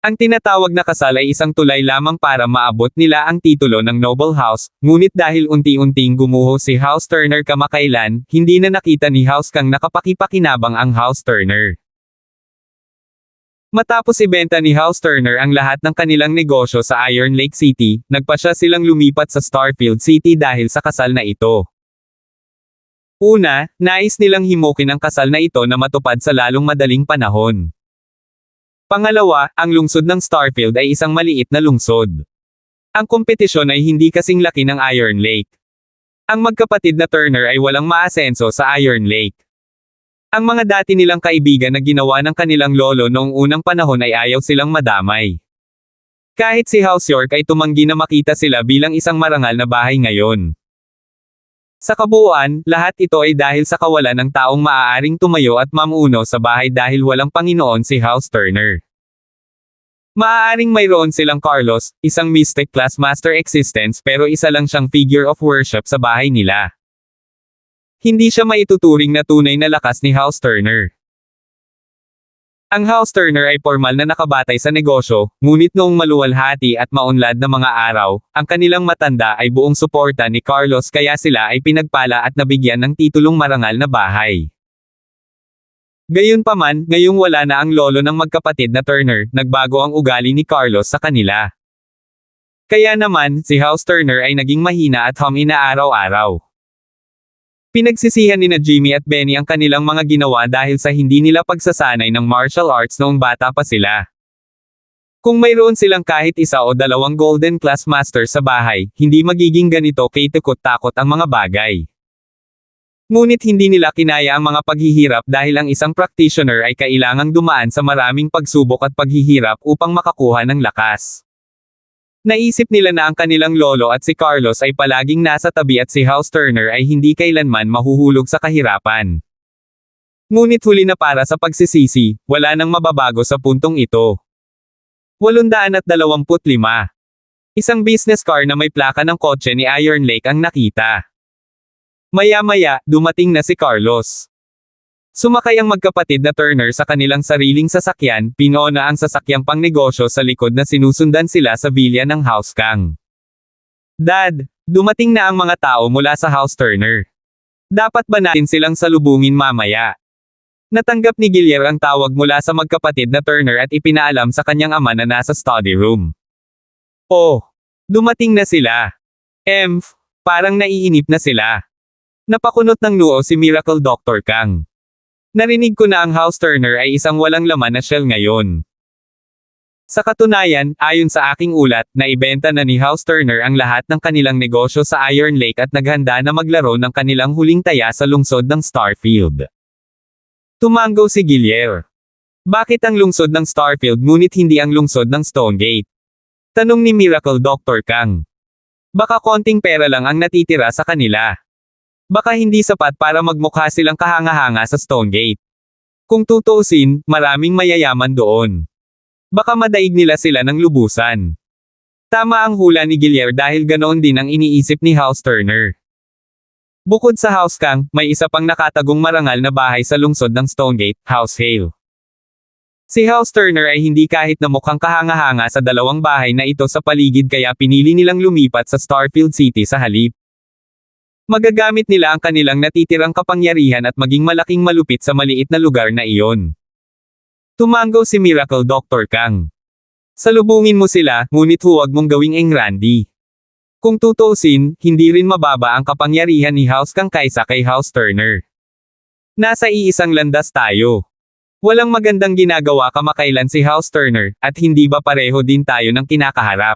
Ang tinatawag na kasal ay isang tulay lamang para maabot nila ang titulo ng Noble House, ngunit dahil unti-unting gumuho si House Turner kamakailan, hindi na nakita ni House Kang nakapakipakinabang ang House Turner. Matapos ibenta ni House Turner ang lahat ng kanilang negosyo sa Iron Lake City, nagpasya silang lumipat sa Starfield City dahil sa kasal na ito. Una, nais nilang himukin ang kasal na ito na matupad sa lalong madaling panahon. Pangalawa, ang lungsod ng Starfield ay isang maliit na lungsod. Ang kompetisyon ay hindi kasing laki ng Iron Lake. Ang magkapatid na Turner ay walang maasenso sa Iron Lake. Ang mga dati nilang kaibigan na ginawa ng kanilang lolo noong unang panahon ay ayaw silang madamay. Kahit si House York ay tumanggi na makita sila bilang isang marangal na bahay ngayon. Sa kabuuan, lahat ito ay dahil sa kawalan ng taong maaaring tumayo at mamuno sa bahay dahil walang Panginoon si House Turner. Maaaring mayroon silang Carlos, isang mystic class master existence pero isa lang siyang figure of worship sa bahay nila. Hindi siya maituturing na tunay na lakas ni House Turner. Ang House Turner ay formal na nakabatay sa negosyo, ngunit noong maluwalhati at maunlad na mga araw, ang kanilang matanda ay buong suporta ni Carlos kaya sila ay pinagpala at nabigyan ng titulong marangal na bahay. Gayunpaman, ngayong wala na ang lolo ng magkapatid na Turner, nagbago ang ugali ni Carlos sa kanila. Kaya naman, si House Turner ay naging mahina at humina araw-araw. Pinagsisihan ni na Jimmy at Benny ang kanilang mga ginawa dahil sa hindi nila pagsasanay ng martial arts noong bata pa sila. Kung mayroon silang kahit isa o dalawang golden class master sa bahay, hindi magiging ganito kaitakot-takot ang mga bagay. Ngunit hindi nila kinaya ang mga paghihirap dahil ang isang practitioner ay kailangang dumaan sa maraming pagsubok at paghihirap upang makakuha ng lakas. Naisip nila na ang kanilang lolo at si Carlos ay palaging nasa tabi at si House Turner ay hindi kailanman mahuhulog sa kahirapan. Ngunit huli na para sa pagsisisi, wala nang mababago sa puntong ito. 825. Isang business car na may plaka ng kotse ni Iron Lake ang nakita. Maya-maya, dumating na si Carlos. Sumakay ang magkapatid na Turner sa kanilang sariling sasakyan, pinona ang sasakyang pangnegosyo sa likod na sinusundan sila sa villa ng House Kang. Dad, Dumating na ang mga tao mula sa House Turner. Dapat ba natin silang salubungin mamaya? Natanggap ni Guillermo ang tawag mula sa magkapatid na Turner at ipinaalam sa kanyang ama na nasa study room. Oh, dumating na sila. Parang naiinip na sila. Napakunot ng noo si Miracle Dr. Kang. Narinig ko na ang House Turner ay isang walang laman na shell ngayon. Sa katunayan, ayon sa aking ulat, naibenta na ni House Turner ang lahat ng kanilang negosyo sa Iron Lake at naghanda na maglaro ng kanilang huling taya sa lungsod ng Starfield. Tumango si Guillermo. Bakit ang lungsod ng Starfield ngunit hindi ang lungsod ng Stonegate? Tanong ni Miracle Dr. Kang. Baka konting pera lang ang natitira sa kanila. Baka hindi sapat para magmukha silang kahanga-hanga sa Stonegate. Kung tutuusin, maraming mayayaman doon. Baka madaig nila sila ng lubusan. Tama ang hula ni Guillermo dahil ganoon din ang iniisip ni House Turner. Bukod sa House Kang, may isa pang nakatagong marangal na bahay sa lungsod ng Stonegate, House Hale. Si House Turner ay hindi kahit na mukhang kahanga-hanga sa dalawang bahay na ito sa paligid kaya pinili nilang lumipat sa Starfield City sa halip. Magagamit nila ang kanilang natitirang kapangyarihan at maging malaking malupit sa maliit na lugar na iyon. Tumango si Miracle Dr. Kang. Salubungin mo sila, ngunit huwag mong gawing engrandi. Kung tutuusin, hindi rin mababa ang kapangyarihan ni House Kang kaysa kay House Turner. Nasa iisang landas tayo. Walang magandang ginagawa kamakailan si House Turner, at hindi ba pareho din tayo ng kinakaharap?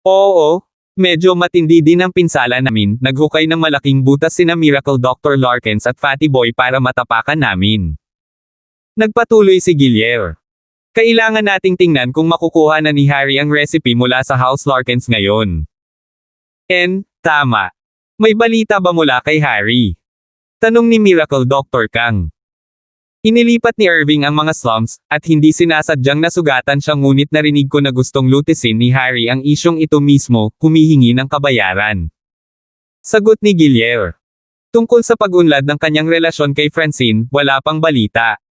Oo, medyo matindi din ang pinsala namin, naghukay ng malaking butas sina Miracle Dr. Larkins at Fatty Boy para matapakan namin. Nagpatuloy si Guillermo. Kailangan nating tingnan kung makukuha na ni Harry ang recipe mula sa House Larkins ngayon. Tama. May balita ba mula kay Harry? Tanong ni Miracle Dr. Kang. Inilipat ni Irving ang mga slums, at hindi sinasadyang nasugatan siya ngunit narinig ko na gustong lutisin ni Harry ang isyong ito mismo, humihingi ng kabayaran. Sagot ni Guillermo. Tungkol sa pag-unlad ng kanyang relasyon kay Francine, wala pang balita.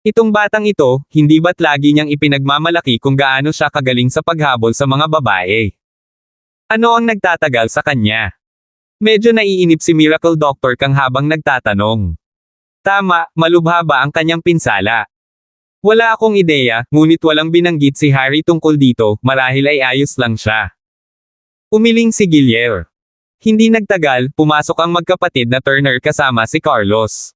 Itong batang ito, hindi ba't lagi niyang ipinagmamalaki kung gaano siya kagaling sa paghabol sa mga babae? Ano ang nagtatagal sa kanya? Medyo naiinip si Miracle Dr. Kang habang nagtatanong. Tama, malubha ba ang kanyang pinsala? Wala akong ideya, ngunit walang binanggit si Harry tungkol dito, marahil ay ayos lang siya. Umiling si Guillermo. Hindi nagtagal, pumasok ang magkapatid na Turner kasama si Carlos.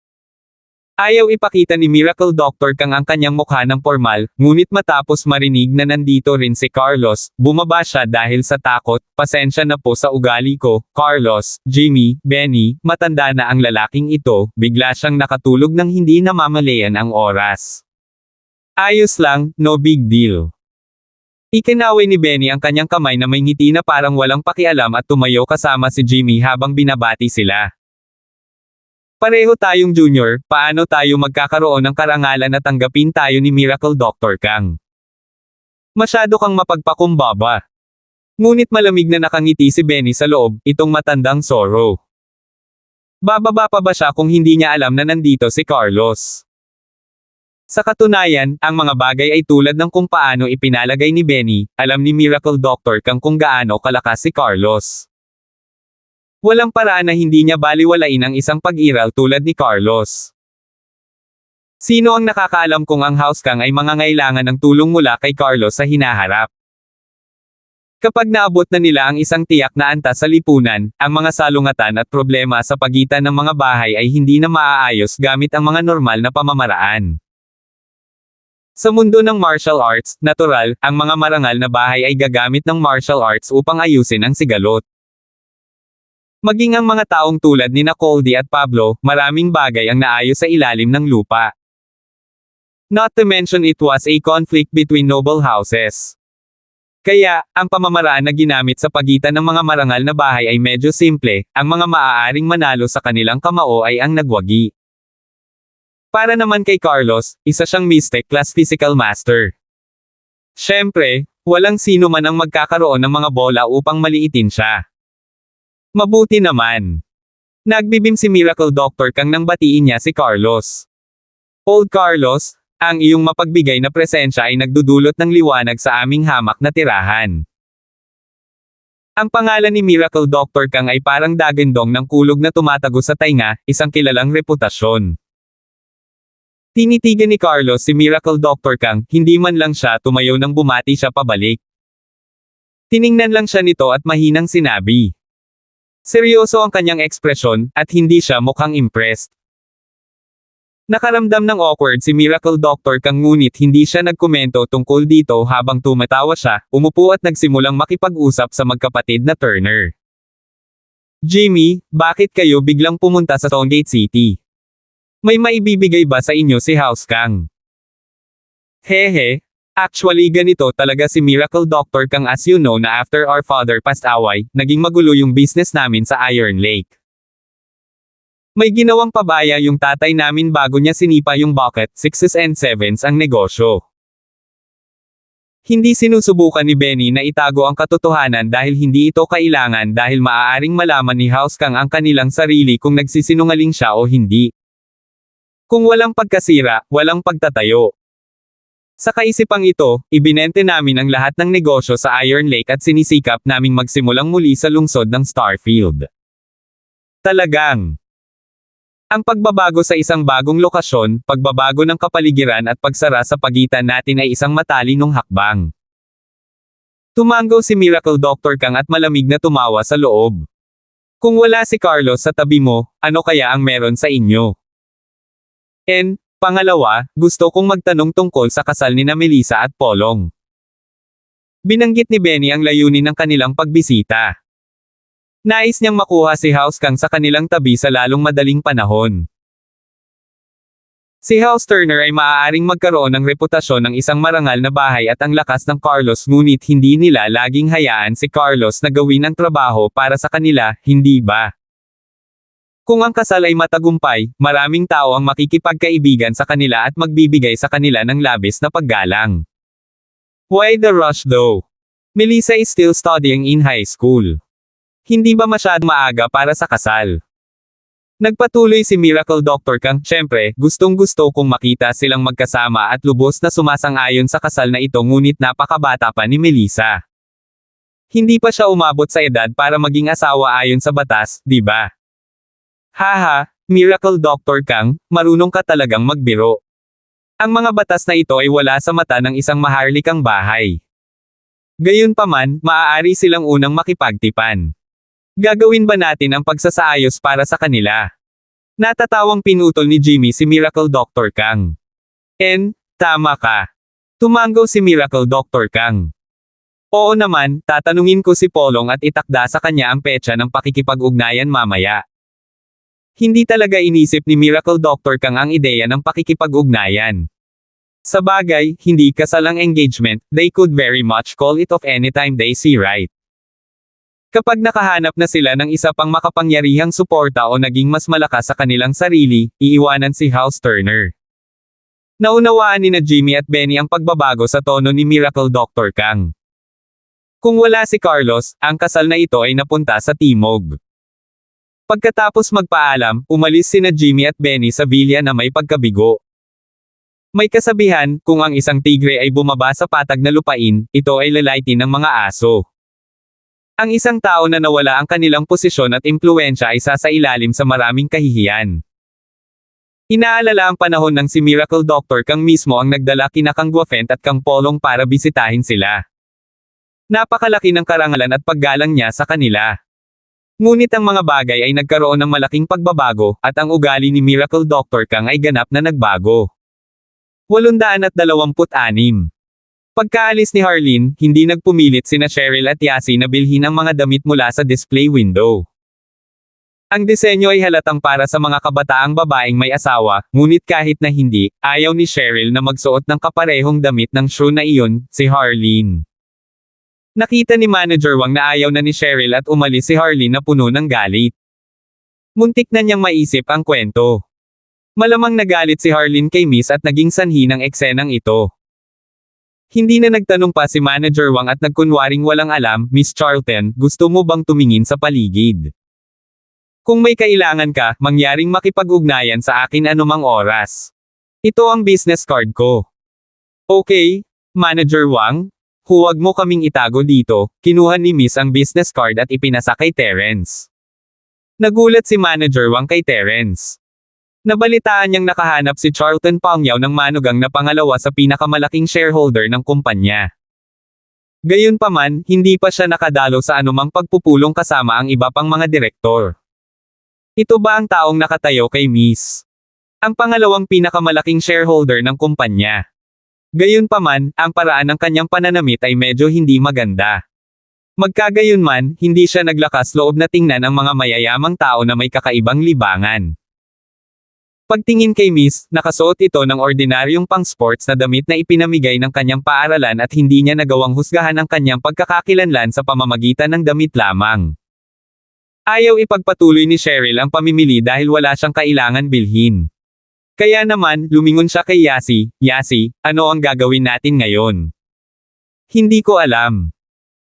Ayaw ipakita ni Miracle Dr. Kang ang kanyang mukha ng formal, ngunit matapos marinig na nandito rin si Carlos, bumaba siya dahil sa takot. Pasensya na po sa ugali ko, Carlos, Jimmy, Benny, matanda na ang lalaking ito, bigla siyang nakatulog nang hindi namamalayan ang oras. Ayos lang, no big deal. Ikinaway ni Benny ang kanyang kamay na may ngiti na parang walang pakialam at tumayo kasama si Jimmy habang binabati sila. Pareho tayong junior, paano tayo magkakaroon ng karangalan at tanggapin tayo ni Miracle Dr. Kang? Masyado kang mapagpakumbaba. Ngunit malamig na nakangiti si Benny sa loob, itong matandang Zorro. Bababa pa ba siya kung hindi niya alam na nandito si Carlos? Sa katunayan, ang mga bagay ay tulad ng kung paano ipinalagay ni Benny, alam ni Miracle Dr. Kang kung gaano kalakas si Carlos. Walang paraan na hindi niya baliwalain ang isang pag-iral tulad ni Carlos. Sino ang nakakaalam kung ang House Kang ay mangangailangan ng tulong mula kay Carlos sa hinaharap? Kapag naabot na nila ang isang tiyak na antas sa lipunan, ang mga salungatan at problema sa pagitan ng mga bahay ay hindi na maaayos gamit ang mga normal na pamamaraan. Sa mundo ng martial arts, natural, ang mga marangal na bahay ay gagamit ng martial arts upang ayusin ang sigalot. Maging ang mga taong tulad ni Coldy at Pablo, maraming bagay ang naayos sa ilalim ng lupa. Not to mention it was a conflict between noble houses. Kaya, ang pamamaraan na ginamit sa pagitan ng mga marangal na bahay ay medyo simple, ang mga maaaring manalo sa kanilang kamao ay ang nagwagi. Para naman kay Carlos, isa siyang Mystic Class Physical Master. Siyempre, walang sino man ang magkakaroon ng mga bola upang maliitin siya. Mabuti naman. Nagbibim si Miracle Dr. Kang nang batiin niya si Carlos. Old Carlos, ang iyong mapagbigay na presensya ay nagdudulot ng liwanag sa aming hamak na tirahan. Ang pangalan ni Miracle Doctor Kang ay parang dagandong ng kulog na tumatago sa tainga, isang kilalang reputasyon. Tinitigan ni Carlos si Miracle Doctor Kang, hindi man lang siya tumayo nang bumati siya pabalik. Tiningnan lang siya nito at mahinang sinabi. Seryoso ang kanyang ekspresyon, at hindi siya mukhang impressed. Nakaramdam ng awkward si Miracle Doctor Kang ngunit hindi siya nagkomento tungkol dito habang tumatawa siya, umupo at nagsimulang makipag-usap sa magkapatid na Turner. Jimmy, bakit kayo biglang pumunta sa Stonegate City? May maibibigay ba sa inyo si House Kang? Hehe, actually ganito talaga si Miracle Doctor Kang, as you know na after our father passed away, naging magulo yung business namin sa Iron Lake. May ginawang pabaya yung tatay namin bago niya sinipa yung bucket, 6s and 7s ang negosyo. Hindi sinusubukan ni Benny na itago ang katotohanan dahil hindi ito kailangan dahil maaaring malaman ni House Kang ang kanilang sarili kung nagsisinungaling siya o hindi. Kung walang pagkasira, walang pagtatayo. Sa kaisipang ito, ibinente namin ang lahat ng negosyo sa Iron Lake at sinisikap naming magsimulang muli sa lungsod ng Starfield. Talagang ang pagbabago sa isang bagong lokasyon, pagbabago ng kapaligiran at pagsara sa pagitan natin ay isang matalinong hakbang. Tumango si Miracle Doctor Kang at malamig na tumawa sa loob. Kung wala si Carlos sa tabi mo, ano kaya ang meron sa inyo? Pangalawa, gusto kong magtanong tungkol sa kasal ni na Melissa at Polong. Binanggit ni Benny ang layunin ng kanilang pagbisita. Nais niyang makuha si House Kang sa kanilang tabi sa lalong madaling panahon. Si House Turner ay maaaring magkaroon ng reputasyon ng isang marangal na bahay at ang lakas ng Carlos, ngunit hindi nila laging hayaan si Carlos na gawin ang trabaho para sa kanila, hindi ba? Kung ang kasal ay matagumpay, maraming tao ang makikipagkaibigan sa kanila at magbibigay sa kanila ng labis na paggalang. Why the rush though? Melissa is still studying in high school. Hindi ba masyadong maaga para sa kasal? Nagpatuloy si Miracle Doctor Kang, syempre, gustong-gusto kong makita silang magkasama at lubos na sumasang-ayon sa kasal na ito, ngunit napakabata pa ni Melissa. Hindi pa siya umabot sa edad para maging asawa ayon sa batas, di ba? Haha, Miracle Doctor Kang, marunong ka talagang magbiro. Ang mga batas na ito ay wala sa mata ng isang maharlikang bahay. Gayunpaman, maaari silang unang makipagtipan. Gagawin ba natin ang pagsasaayos para sa kanila? Natatawang pinutol ni Jimmy si Miracle Doctor Kang. Tama ka. Tumango si Miracle Doctor Kang. Oo naman, tatanungin ko si Polong at itakda sa kanya ang petsa ng pakikipag-ugnayan mamaya. Hindi talaga inisip ni Miracle Doctor Kang ang ideya ng pakikipag-ugnayan. Sa bagay, hindi kasal ang engagement, they could very much call it off anytime they see right. Kapag nakahanap na sila ng isa pang makapangyarihang suporta o naging mas malakas sa kanilang sarili, iiwanan si House Turner. Naunawaan ni na Jimmy at Benny ang pagbabago sa tono ni Miracle Doctor Kang. Kung wala si Carlos, ang kasal na ito ay napunta sa timog. Pagkatapos magpaalam, umalis sina Jimmy at Benny sa villa na may pagkabigo. May kasabihan, kung ang isang tigre ay bumaba sa patag na lupain, ito ay lalaitin ng mga aso. Ang isang tao na nawala ang kanilang posisyon at impluwensya ay sasailalim sa maraming kahihiyan. Inaalala ang panahon ng si Miracle Doctor Kang mismo ang nagdala kina Kang Guafent at Kang Polong para bisitahin sila. Napakalaki ng karangalan at paggalang niya sa kanila. Ngunit ang mga bagay ay nagkaroon ng malaking pagbabago, at ang ugali ni Miracle Doctor Kang ay ganap na nagbago. 826. Pagkaalis ni Harleen, hindi nagpumilit sina Cheryl at Yasi na bilhin ang mga damit mula sa display window. Ang disenyo ay halatang para sa mga kabataang babaeng may asawa, ngunit kahit na hindi, ayaw ni Cheryl na magsuot ng kaparehong damit ng shoe na iyon, si Harleen. Nakita ni Manager Wang na ayaw na ni Cheryl at umalis si Harleen na puno ng galit. Muntik na niyang maisip ang kwento. Malamang nagalit si Harleen kay Miss at naging sanhi ng eksenang ito. Hindi na nagtanong pa si Manager Wang at nagkunwaring walang alam, Miss Charlton, gusto mo bang tumingin sa paligid? Kung may kailangan ka, mangyaring makipag-ugnayan sa akin anumang oras. Ito ang business card ko. Okay, Manager Wang? huwag mo kaming itago dito, kinuha ni Miss ang business card at ipinasa kay Terence. Nagulat si Manager Wang kay Terence. Nabalitaan niyang nakahanap si Charlton Pangyaw ng manugang na pangalawa sa pinakamalaking shareholder ng kumpanya. Gayunpaman, hindi pa siya nakadalo sa anumang pagpupulong kasama ang iba pang mga direktor. Ito ba ang taong nakatayo kay Miss? Ang pangalawang pinakamalaking shareholder ng kumpanya. Gayunpaman, ang paraan ng kanyang pananamit ay medyo hindi maganda. Magkagayunman, hindi siya naglakas loob na tingnan ang mga mayayamang tao na may kakaibang libangan. Pagtingin kay Miss, nakasuot ito ng ordinaryong pang-sports na damit na ipinamigay ng kanyang paaralan at hindi niya nagawang husgahan ang kanyang pagkakakilanlan sa pamamagitan ng damit lamang. Ayaw ipagpatuloy ni Cheryl ang pamimili dahil wala siyang kailangan bilhin. Kaya naman, lumingon siya kay Yasi, "Yasi, ano ang gagawin natin ngayon?" "Hindi ko alam."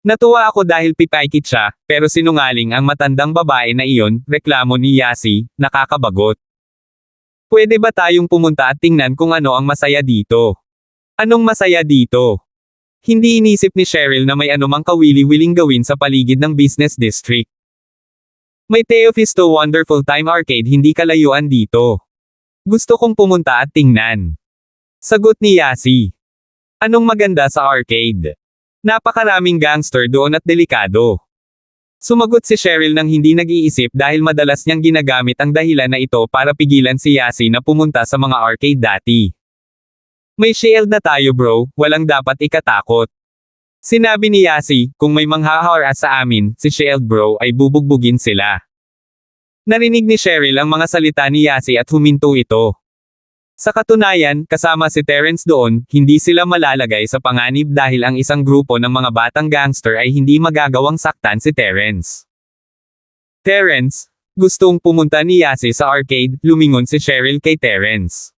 Natuwa ako dahil pipaikit siya, pero sinungaling ang matandang babae na iyon, reklamo ni Yasi, nakakabagot. "Pwede ba tayong pumunta at tingnan kung ano ang masaya dito?" "Anong masaya dito?" Hindi inisip ni Cheryl na may anumang kawili-wiling gawin sa paligid ng business district. "May Teofisto Wonderful Time Arcade hindi kalayuan dito. Gusto kong pumunta at tingnan." Sagot ni Yasi. "Anong maganda sa arcade?" "Napakaraming gangster doon at delikado." Sumagot si Cheryl nang hindi nag-iisip dahil madalas niyang ginagamit ang dahilan na ito para pigilan si Yasi na pumunta sa mga arcade dati. "May shield na tayo bro, walang dapat ikatakot." Sinabi ni Yasi, "Kung may manghaharas sa amin, si shield bro ay bubugbugin sila." Narinig ni Cheryl ang mga salita ni Yasi at huminto ito. Sa katunayan, kasama si Terence doon, hindi sila malalagay sa panganib dahil ang isang grupo ng mga batang gangster ay hindi magagawang saktan si Terence. "Terence, gustong pumunta ni Yasi sa arcade," lumingon si Cheryl kay Terence.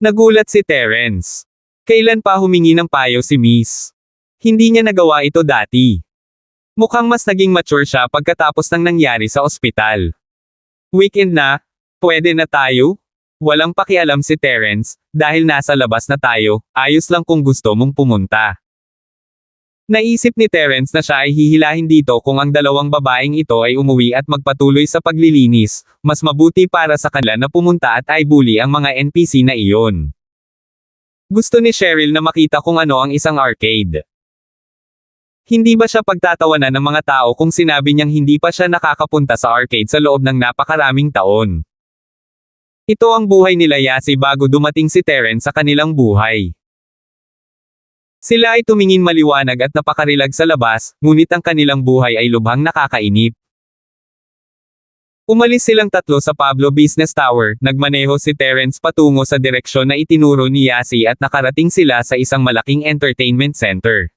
Nagulat si Terence. Kailan pa humingi ng payo si Miss? Hindi niya nagawa ito dati. Mukhang mas naging mature siya pagkatapos ng nangyari sa ospital. "Weekend na, pwede na tayo?" Walang pakialam si Terence, "Dahil nasa labas na tayo, ayos lang kung gusto mong pumunta." Naisip ni Terence na siya ay hihilahin dito kung ang dalawang babaeng ito ay umuwi at magpatuloy sa paglilinis, mas mabuti para sa kanila na pumunta at ay bully ang mga NPC na iyon. Gusto ni Cheryl na makita kung ano ang isang arcade. Hindi ba siya pagtatawanan ng mga tao kung sinabi niyang hindi pa siya nakakapunta sa arcade sa loob ng napakaraming taon? Ito ang buhay nila Yasi bago dumating si Terence sa kanilang buhay. Sila ay tumingin maliwanag at napakarilag sa labas, ngunit ang kanilang buhay ay lubhang nakakainip. Umalis silang tatlo sa Pablo Business Tower, nagmaneho si Terence patungo sa direksyon na itinuro ni Yasi at nakarating sila sa isang malaking entertainment center.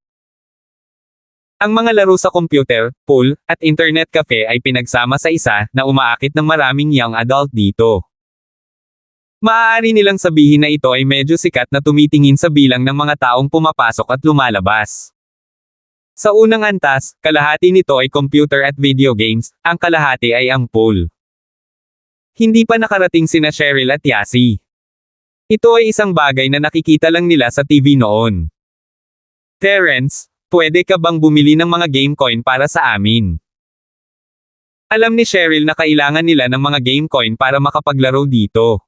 Ang mga laro sa computer, pool, at internet cafe ay pinagsama sa isa na umaakit ng maraming young adult dito. Maaari nilang sabihin na ito ay medyo sikat na tumitingin sa bilang ng mga taong pumapasok at lumalabas. Sa unang antas, kalahati nito ay computer at video games, ang kalahati ay ang pool. Hindi pa nakarating sina Cheryl at Yasi. Ito ay isang bagay na nakikita lang nila sa TV noon. "Terence, pwede ka bang bumili ng mga game coin para sa amin?" Alam ni Cheryl na kailangan nila ng mga game coin para makapaglaro dito.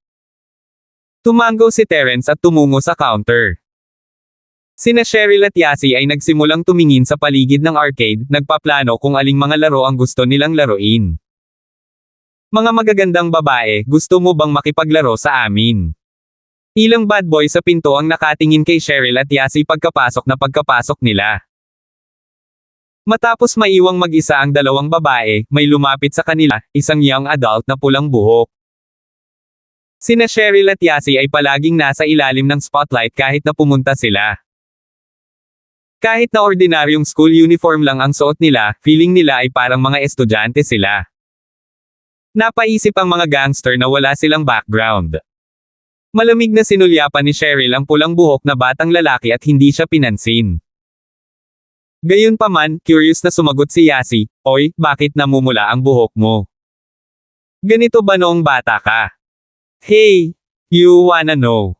Tumango si Terence at tumungo sa counter. Sina Cheryl at Yasi ay nagsimulang tumingin sa paligid ng arcade, nagpaplano kung aling mga laro ang gusto nilang laruin. "Mga magagandang babae, gusto mo bang makipaglaro sa amin?" Ilang bad boy sa pinto ang nakatingin kay Cheryl at Yasi pagkapasok nila. Matapos maiwang mag-isa ang dalawang babae, may lumapit sa kanila, isang young adult na pulang buhok. Sina Cheryl at Yasi ay palaging nasa ilalim ng spotlight kahit na pumunta sila. Kahit na ordinaryong school uniform lang ang suot nila, feeling nila ay parang mga estudyante sila. Napaisip ang mga gangster na wala silang background. Malamig na sinulyapan ni Cheryl ang pulang buhok na batang lalaki at hindi siya pinansin. Gayunpaman, curious na sumagot si Yasi, "Oy, bakit namumula ang buhok mo? Ganito ba noong bata ka? Hey, you wanna know?"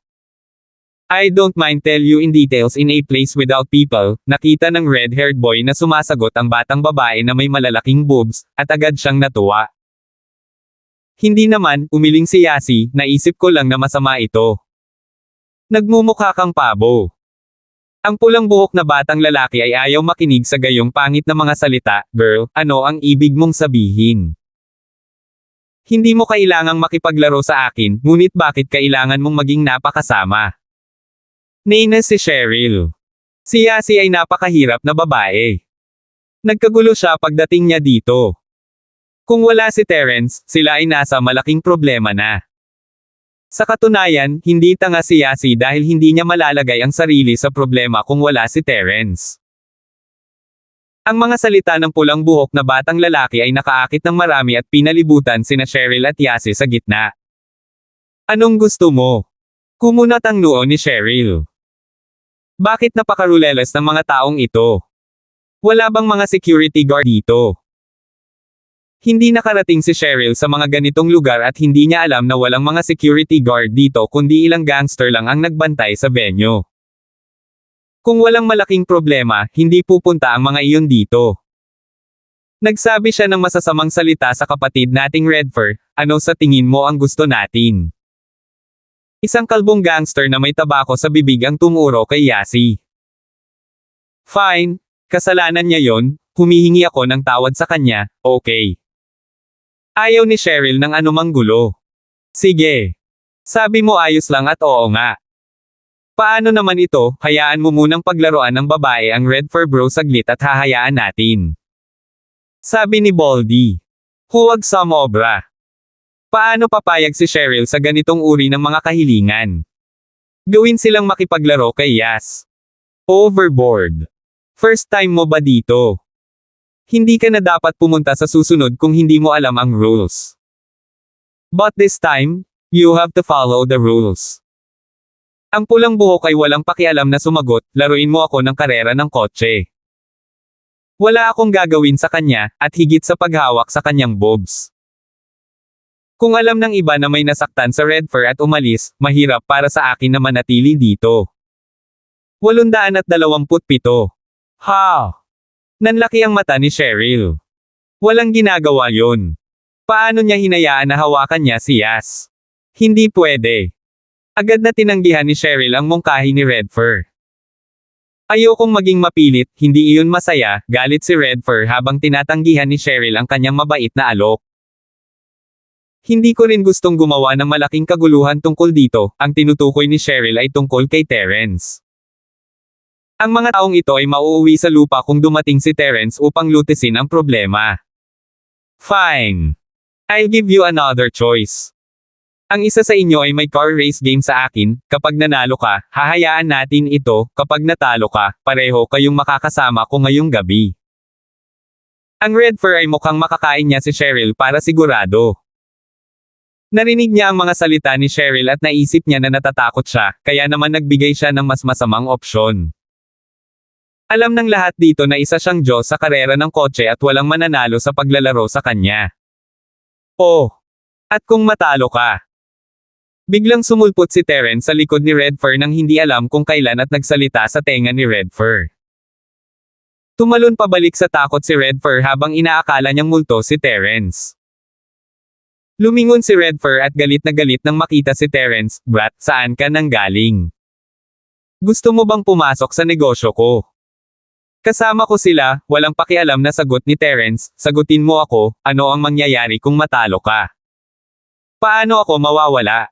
I don't mind tell you in details in a place without people, nakita ng red-haired boy na sumasagot ang batang babae na may malalaking boobs, at agad siyang natuwa. Hindi naman, umiling si Yasi, naisip ko lang na masama ito. Nagmumukha kang pabo. Ang pulang buhok na batang lalaki ay ayaw makinig sa gayong pangit na mga salita, girl, ano ang ibig mong sabihin? Hindi mo kailangang makipaglaro sa akin, ngunit bakit kailangan mong maging napakasama? Nainis si Cheryl. Si Yasi ay napakahirap na babae. Nagkagulo siya pagdating niya dito. Kung wala si Terence, sila ay nasa malaking problema na. Sa katunayan, hindi tanga si Yasi dahil hindi niya malalagay ang sarili sa problema kung wala si Terence. Ang mga salita ng pulang buhok na batang lalaki ay nakaakit ng marami at pinalibutan sina Cheryl at Yasi sa gitna. Anong gusto mo? Kumunat ang noo ni Cheryl. Bakit napakaruleles ng mga taong ito? Wala bang mga security guard dito? Hindi nakarating si Cheryl sa mga ganitong lugar at hindi niya alam na walang mga security guard dito kundi ilang gangster lang ang nagbantay sa venue. Kung walang malaking problema, hindi pupunta ang mga iyon dito. Nagsabi siya ng masasamang salita sa kapatid nating Redfur, ano sa tingin mo ang gusto natin? Isang kalbong gangster na may tabako sa bibig ang tumuro kay Yasi. Fine, kasalanan niya yon, humihingi ako ng tawad sa kanya, okay. Ayaw ni Cheryl ng anumang gulo. Sige. Sabi mo ayos lang at oo nga. Paano naman ito, hayaan mo munang paglaruan ng babae ang Redfur bro saglit at hahayaan natin. Sabi ni Baldy. Huwag sumobra. Paano papayag si Cheryl sa ganitong uri ng mga kahilingan? Gawin silang makipaglaro kay Yas. Overboard. First time mo ba dito? Hindi ka na dapat pumunta sa susunod kung hindi mo alam ang rules. But this time, you have to follow the rules. Ang pulang buhok ay walang pakialam na sumagot, laruin mo ako ng karera ng kotse. Wala akong gagawin sa kanya, at higit sa paghawak sa kanyang boobs. Kung alam ng iba na may nasaktan sa Redfur at umalis, mahirap para sa akin na manatili dito. 827. Ha! Nanlaki ang mata ni Cheryl. Walang ginagawa yon. Paano niya hinayaan na hawakan niya si Yas? Hindi pwede. Agad na tinanggihan ni Cheryl ang mungkahi ni Redfur. Ayokong maging mapilit, hindi iyon masaya, galit si Redfur habang tinatanggihan ni Cheryl ang kanyang mabait na alok. Hindi ko rin gustong gumawa ng malaking kaguluhan tungkol dito, ang tinutukoy ni Cheryl ay tungkol kay Terence. Ang mga taong ito ay mauuwi sa lupa kung dumating si Terence upang lutisin ang problema. Fine. I'll give you another choice. Ang isa sa inyo ay may car race game sa akin, kapag nanalo ka, hahayaan natin ito, kapag natalo ka, pareho kayong makakasama ko ngayong gabi. Ang Redfur ay mukhang makakain niya si Cheryl para sigurado. Narinig niya ang mga salita ni Cheryl at naisip niya na natatakot siya, kaya naman nagbigay siya ng mas masamang opsyon. Alam ng lahat dito na isa siyang Diyos sa karera ng kotse at walang mananalo sa paglalaro sa kanya. Oh! At kung matalo ka? Biglang sumulpot si Terence sa likod ni Redfur nang hindi alam kung kailan at nagsalita sa tenga ni Redfur. Tumalon pabalik sa takot si Redfur habang inaakala niyang multo si Terence. Lumingon si Redfur at galit nang makita si Terence, brat, saan ka nang galing? Gusto mo bang pumasok sa negosyo ko? Kasama ko sila, walang pakialam na sagot ni Terence, sagutin mo ako, ano ang mangyayari kung matalo ka? Paano ako mawawala?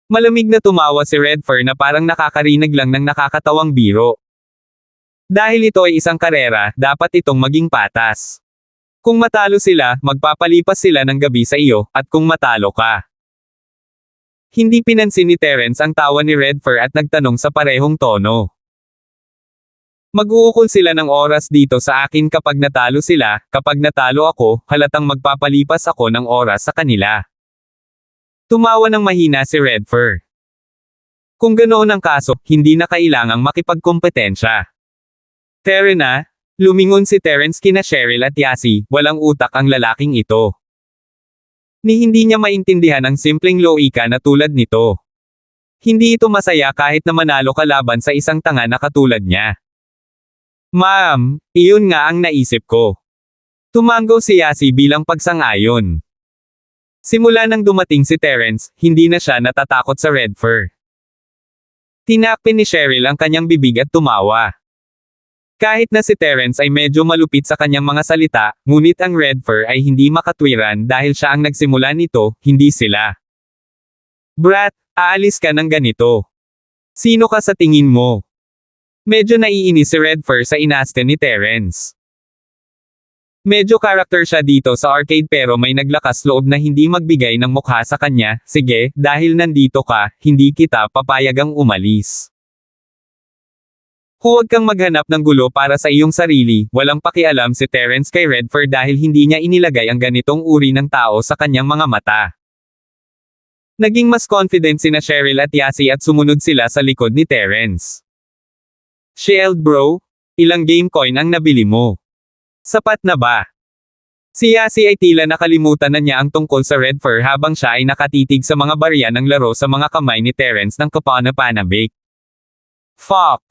Malamig na tumawa si Redfur na parang nakakarinig lang ng nakakatawang biro. Dahil ito ay isang karera, dapat itong maging patas. Kung matalo sila, magpapalipas sila ng gabi sa iyo, at kung matalo ka. Hindi pinansin ni Terence ang tawa ni Redfur at nagtanong sa parehong tono. Mag-uukol sila ng oras dito sa akin kapag natalo sila, kapag natalo ako, halatang magpapalipas ako ng oras sa kanila. Tumawa ng mahina si Redfur. Kung ganoon ang kaso, hindi na kailangang makipagkompetensya. Tere na. Lumingon si Terence kina Cheryl at Yasi, walang utak ang lalaking ito. Ni hindi niya maintindihan ang simpleng loika na tulad nito. Hindi ito masaya kahit na manalo ka laban sa isang tanga na katulad niya. Ma'am, iyon nga ang naisip ko. Tumango si Yasi bilang pagsang-ayon. Simula nang dumating si Terence, hindi na siya natatakot sa Red Fur. Tinakpin ni Cheryl ang kanyang bibig at tumawa. Kahit na si Terence ay medyo malupit sa kanyang mga salita, ngunit ang Red Fur ay hindi makatwiran dahil siya ang nagsimula nito, hindi sila. Brat, aalis ka ng ganito. Sino ka sa tingin mo? Medyo naiinis si Red Fur sa inaste ni Terence. Medyo karakter siya dito sa arcade pero may naglakas loob na hindi magbigay ng mukha sa kanya. Sige, dahil nandito ka, hindi kita papayagang umalis. Huwag kang maghanap ng gulo para sa iyong sarili. Walang pakialam si Terence kay Red Fur dahil hindi niya inilagay ang ganitong uri ng tao sa kanyang mga mata. Naging mas confident sina Cheryl at Yasi at sumunod sila sa likod ni Terence. Shield bro, ilang game coin ang nabili mo? Sapat na ba? Si Yasi ay tila nakalimutan na niya ang tungkol sa Red Fur habang siya ay nakatitig sa mga barya ng laro sa mga kamay ni Terence ng kapana-panabik. Fuck!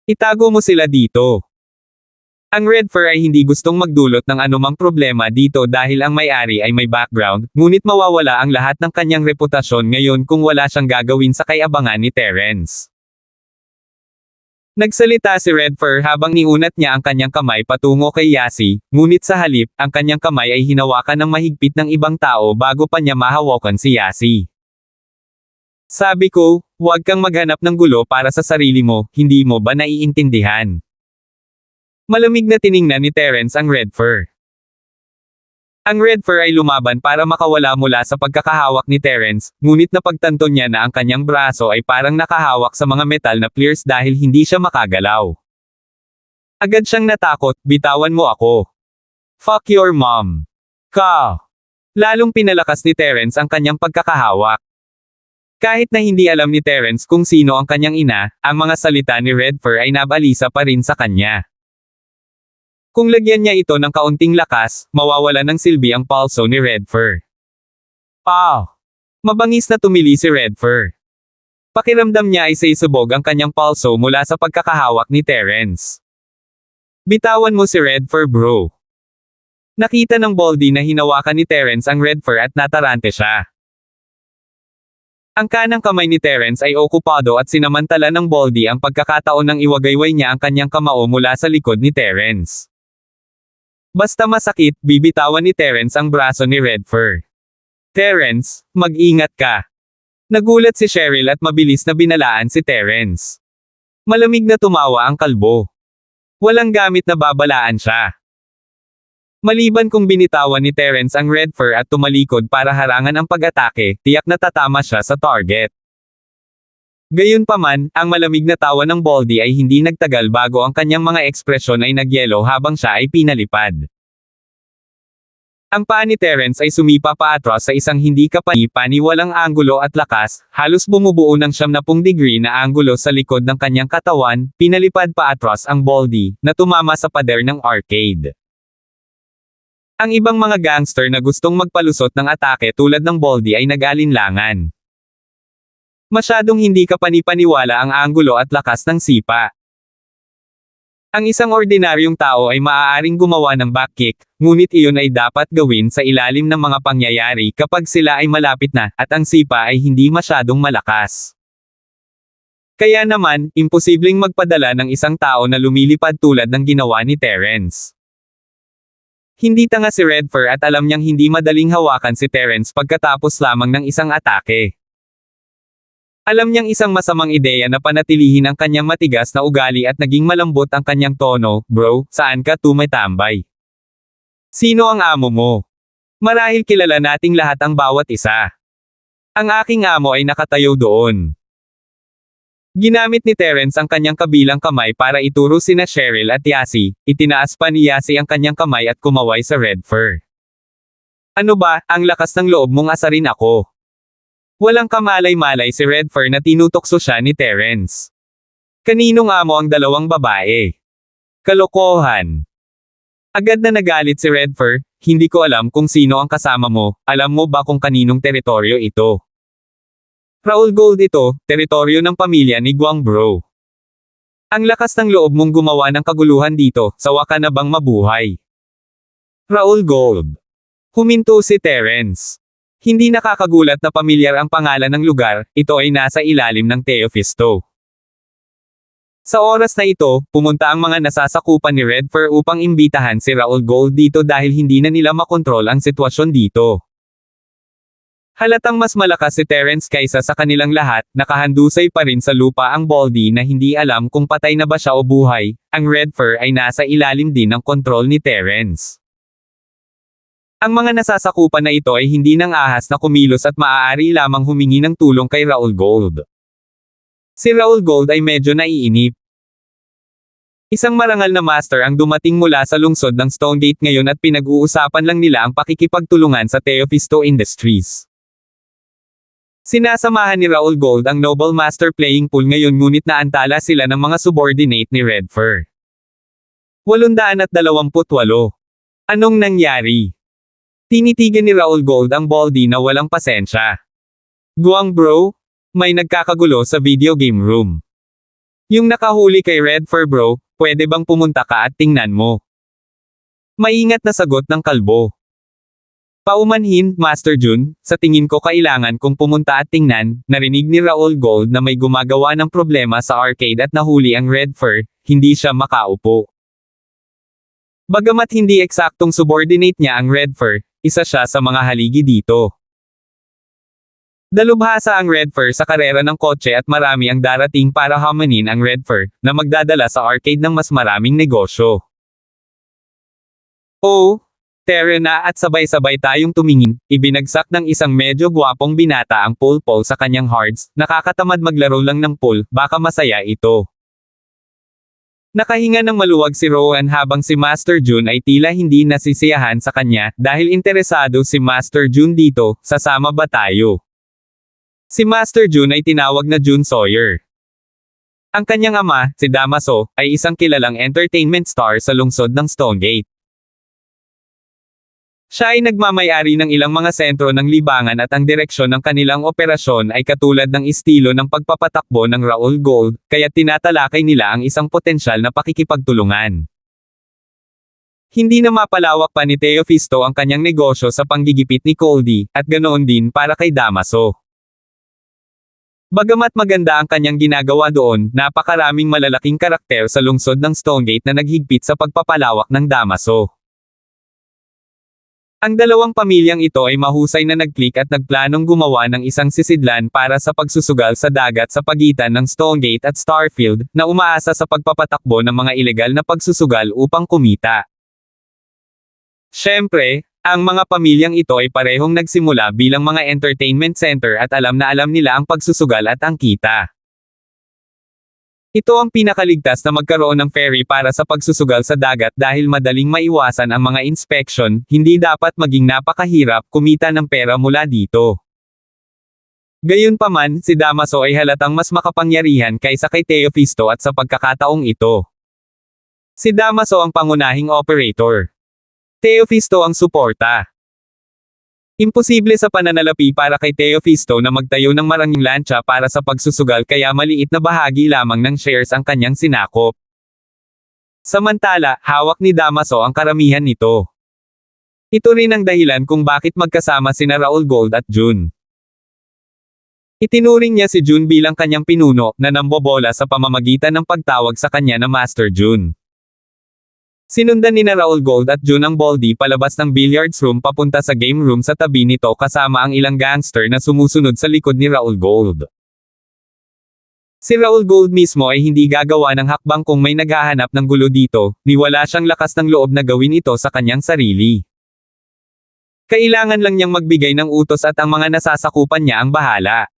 Itago mo sila dito. Ang Red Fur ay hindi gustong magdulot ng anumang problema dito dahil ang may-ari ay may background, ngunit mawawala ang lahat ng kanyang reputasyon ngayon kung wala siyang gagawin sa kayabangan ni Terence. Nagsalita si Red Fur habang niunat niya ang kanyang kamay patungo kay Yasi, ngunit sa halip, ang kanyang kamay ay hinawakan ng mahigpit ng ibang tao bago pa niya mahawakan si Yasi. Sabi ko, huwag kang maghanap ng gulo para sa sarili mo, hindi mo ba naiintindihan? Malamig na tiningnan ni Terence ang Red Fur. Ang Red Fur ay lumaban para makawala mula sa pagkakahawak ni Terence, ngunit napagtanto niya na ang kanyang braso ay parang nakahawak sa mga metal na pliers dahil hindi siya makagalaw. Agad siyang natakot, bitawan mo ako. Fuck your mom. Ka. Lalong pinalakas ni Terence ang kanyang pagkakahawak. Kahit na hindi alam ni Terence kung sino ang kanyang ina, ang mga salita ni Red Fur ay nabalisa pa rin sa kanya. Kung lagyan niya ito ng kaunting lakas, mawawala ng silbi ang palso ni Red Fur. Mabangis na tumili si Red Fur. Pakiramdam niya ay saysabog ang kanyang palso mula sa pagkakahawak ni Terence. Bitawan mo si Red Fur bro. Nakita ng Baldy na hinawakan ni Terence ang Red Fur at natarante siya. Ang kanang kamay ni Terence ay okupado at sinamantala ng Baldy ang pagkakataon ng iwagayway niya ang kanyang kamao mula sa likod ni Terence. Basta masakit, bibitawan ni Terence ang braso ni Red Fur. Terence, mag-ingat ka. Nagulat si Cheryl at mabilis na binalaan si Terence. Malamig na tumawa ang kalbo. Walang gamit na babalaan siya. Maliban kung binitawan ni Terence ang Red Fur at tumalikod para harangan ang pag-atake, tiyak na tatama siya sa target. Gayunpaman, ang malamig na tawa ng Baldy ay hindi nagtagal bago ang kanyang mga ekspresyon ay nagyelo habang siya ay pinalipad. Ang paa ni Terence ay sumipa paatras sa isang hindi kapani-paniwalang anggulo at lakas, halos bumubuo ng 90 degree na anggulo sa likod ng kanyang katawan, pinalipad paatras ang Baldy, na tumama sa pader ng arcade. Ang ibang mga gangster na gustong magpalusot ng atake tulad ng Baldy ay nag-alinlangan. Masyadong hindi kapani-paniwala ang anggulo at lakas ng sipa. Ang isang ordinaryong tao ay maaaring gumawa ng backkick, ngunit iyon ay dapat gawin sa ilalim ng mga pangyayari kapag sila ay malapit na, at ang sipa ay hindi masyadong malakas. Kaya naman, imposibleng magpadala ng isang tao na lumilipad tulad ng ginawa ni Terence. Hindi tanga si Red Fur at alam niyang hindi madaling hawakan si Terence pagkatapos lamang ng isang atake. Alam niyang isang masamang ideya na panatilihin ang kanyang matigas na ugali at naging malambot ang kanyang tono. Bro, saan ka tumatambay? Sino ang amo mo? Marahil kilala nating lahat ang bawat isa. Ang aking amo ay nakatayo doon. Ginamit ni Terence ang kanyang kabilang kamay para ituro sina Cheryl at Yasi, itinaas pa ni Yasi ang kanyang kamay at kumaway sa Red Fur. Ano ba, ang lakas ng loob mong asarin ako? Walang kamalay-malay si Red Fur na tinutokso siya ni Terence. Kaninong amo ang dalawang babae? Kalokohan. Agad na nagalit si Red Fur, hindi ko alam kung sino ang kasama mo, alam mo ba kung kaninong teritoryo ito? Raul Gold ito, teritoryo ng pamilya ni Guangbro. Ang lakas ng loob mong gumawa ng kaguluhan dito, sawa ka na bang mabuhay? Raul Gold. Huminto si Terence. Hindi nakakagulat na pamilyar ang pangalan ng lugar, ito ay nasa ilalim ng Teofisto. Sa oras na ito, pumunta ang mga nasasakupan ni Redfur upang imbitahan si Raul Gold dito dahil hindi na nila makontrol ang sitwasyon dito. Halatang mas malakas si Terence kaysa sa kanilang lahat, nakahandusay pa rin sa lupa ang Baldy na hindi alam kung patay na ba siya o buhay, ang Redfur ay nasa ilalim din ng kontrol ni Terence. Ang mga nasasakupan na ito ay hindi nang ahas na kumilos at maaari lamang humingi ng tulong kay Raul Gold. Si Raul Gold ay medyo naiinip. Isang marangal na master ang dumating mula sa lungsod ng Stonegate ngayon at pinag-uusapan lang nila ang pakikipagtulungan sa Teofisto Industries. Sinasamahan ni Raul Gold ang Noble Master Playing Pool ngayon ngunit naantala sila ng mga subordinate ni Redfur. 828. Anong nangyari? Tinitigan ni Raul Gold ang Baldy na walang pasensya. Guangbro? May nagkakagulo sa video game room. Yung nakahuli kay Redfur bro, pwede bang pumunta ka at tingnan mo? Maingat na sagot ng kalbo. Paumanhin, Master Jun, sa tingin ko kailangan kong pumunta at tingnan, narinig ni Raul Gold na may gumagawa ng problema sa arcade at nahuli ang Redfur, hindi siya makaupo. Bagamat hindi eksaktong subordinate niya ang Redfur, isa siya sa mga haligi dito. Dalubhasa ang Redfur sa karera ng kotse at marami ang darating para hamanin ang Redfur, na magdadala sa arcade ng mas maraming negosyo. Oh, Terra na at sabay-sabay tayong tumingin, ibinagsak ng isang medyo gwapong binata ang pool sa kanyang hearts, nakakatamad maglaro lang ng pool, baka masaya ito. Nakahinga ng maluwag si Rowan habang si Master Jun ay tila hindi nasisiyahan sa kanya, dahil interesado si Master Jun dito, sasama ba tayo? Si Master Jun ay tinawag na Jun Sawyer. Ang kanyang ama, si Damaso, ay isang kilalang entertainment star sa lungsod ng Stonegate. Siya ay nagmamay-ari ng ilang mga sentro ng libangan at ang direksyon ng kanilang operasyon ay katulad ng estilo ng pagpapatakbo ng Raul Gold, kaya tinatalakay nila ang isang potensyal na pakikipagtulungan. Hindi na mapalawak pa ni Teofisto ang kanyang negosyo sa panggigipit ni Coldy, at ganoon din para kay Damaso. Bagamat maganda ang kanyang ginagawa doon, napakaraming malalaking karakter sa lungsod ng Stonegate na naghigpit sa pagpapalawak ng Damaso. Ang dalawang pamilyang ito ay mahusay na nag-click at nagplanong gumawa ng isang sisidlan para sa pagsusugal sa dagat sa pagitan ng Stonegate at Starfield, na umaasa sa pagpapatakbo ng mga ilegal na pagsusugal upang kumita. Siyempre, ang mga pamilyang ito ay parehong nagsimula bilang mga entertainment center at alam na alam nila ang pagsusugal at ang kita. Ito ang pinakaligtas na magkaroon ng ferry para sa pagsusugal sa dagat dahil madaling maiwasan ang mga inspection, hindi dapat maging napakahirap kumita ng pera mula dito. Gayunpaman, si Damaso ay halatang mas makapangyarihan kaysa kay Teofisto at sa pagkakataong ito. Si Damaso ang pangunahing operator. Teofisto ang suporta. Imposible sa pananalapi para kay Teofisto na magtayo ng maraming lancha para sa pagsusugal kaya maliit na bahagi lamang ng shares ang kanyang sinakop. Samantala, hawak ni Damaso ang karamihan nito. Ito rin ang dahilan kung bakit magkasama sina Raul Gold at Jun. Itinuring niya si Jun bilang kanyang pinuno, na nambobola sa pamamagitan ng pagtawag sa kanya na Master Jun. Sinundan ni Raul Gold at Jun ang Baldy palabas ng billiards room papunta sa game room sa tabi nito kasama ang ilang gangster na sumusunod sa likod ni Raul Gold. Si Raul Gold mismo ay hindi gagawa ng hakbang kung may naghahanap ng gulo dito, ni wala siyang lakas ng loob na gawin ito sa kanyang sarili. Kailangan lang niyang magbigay ng utos at ang mga nasasakupan niya ang bahala.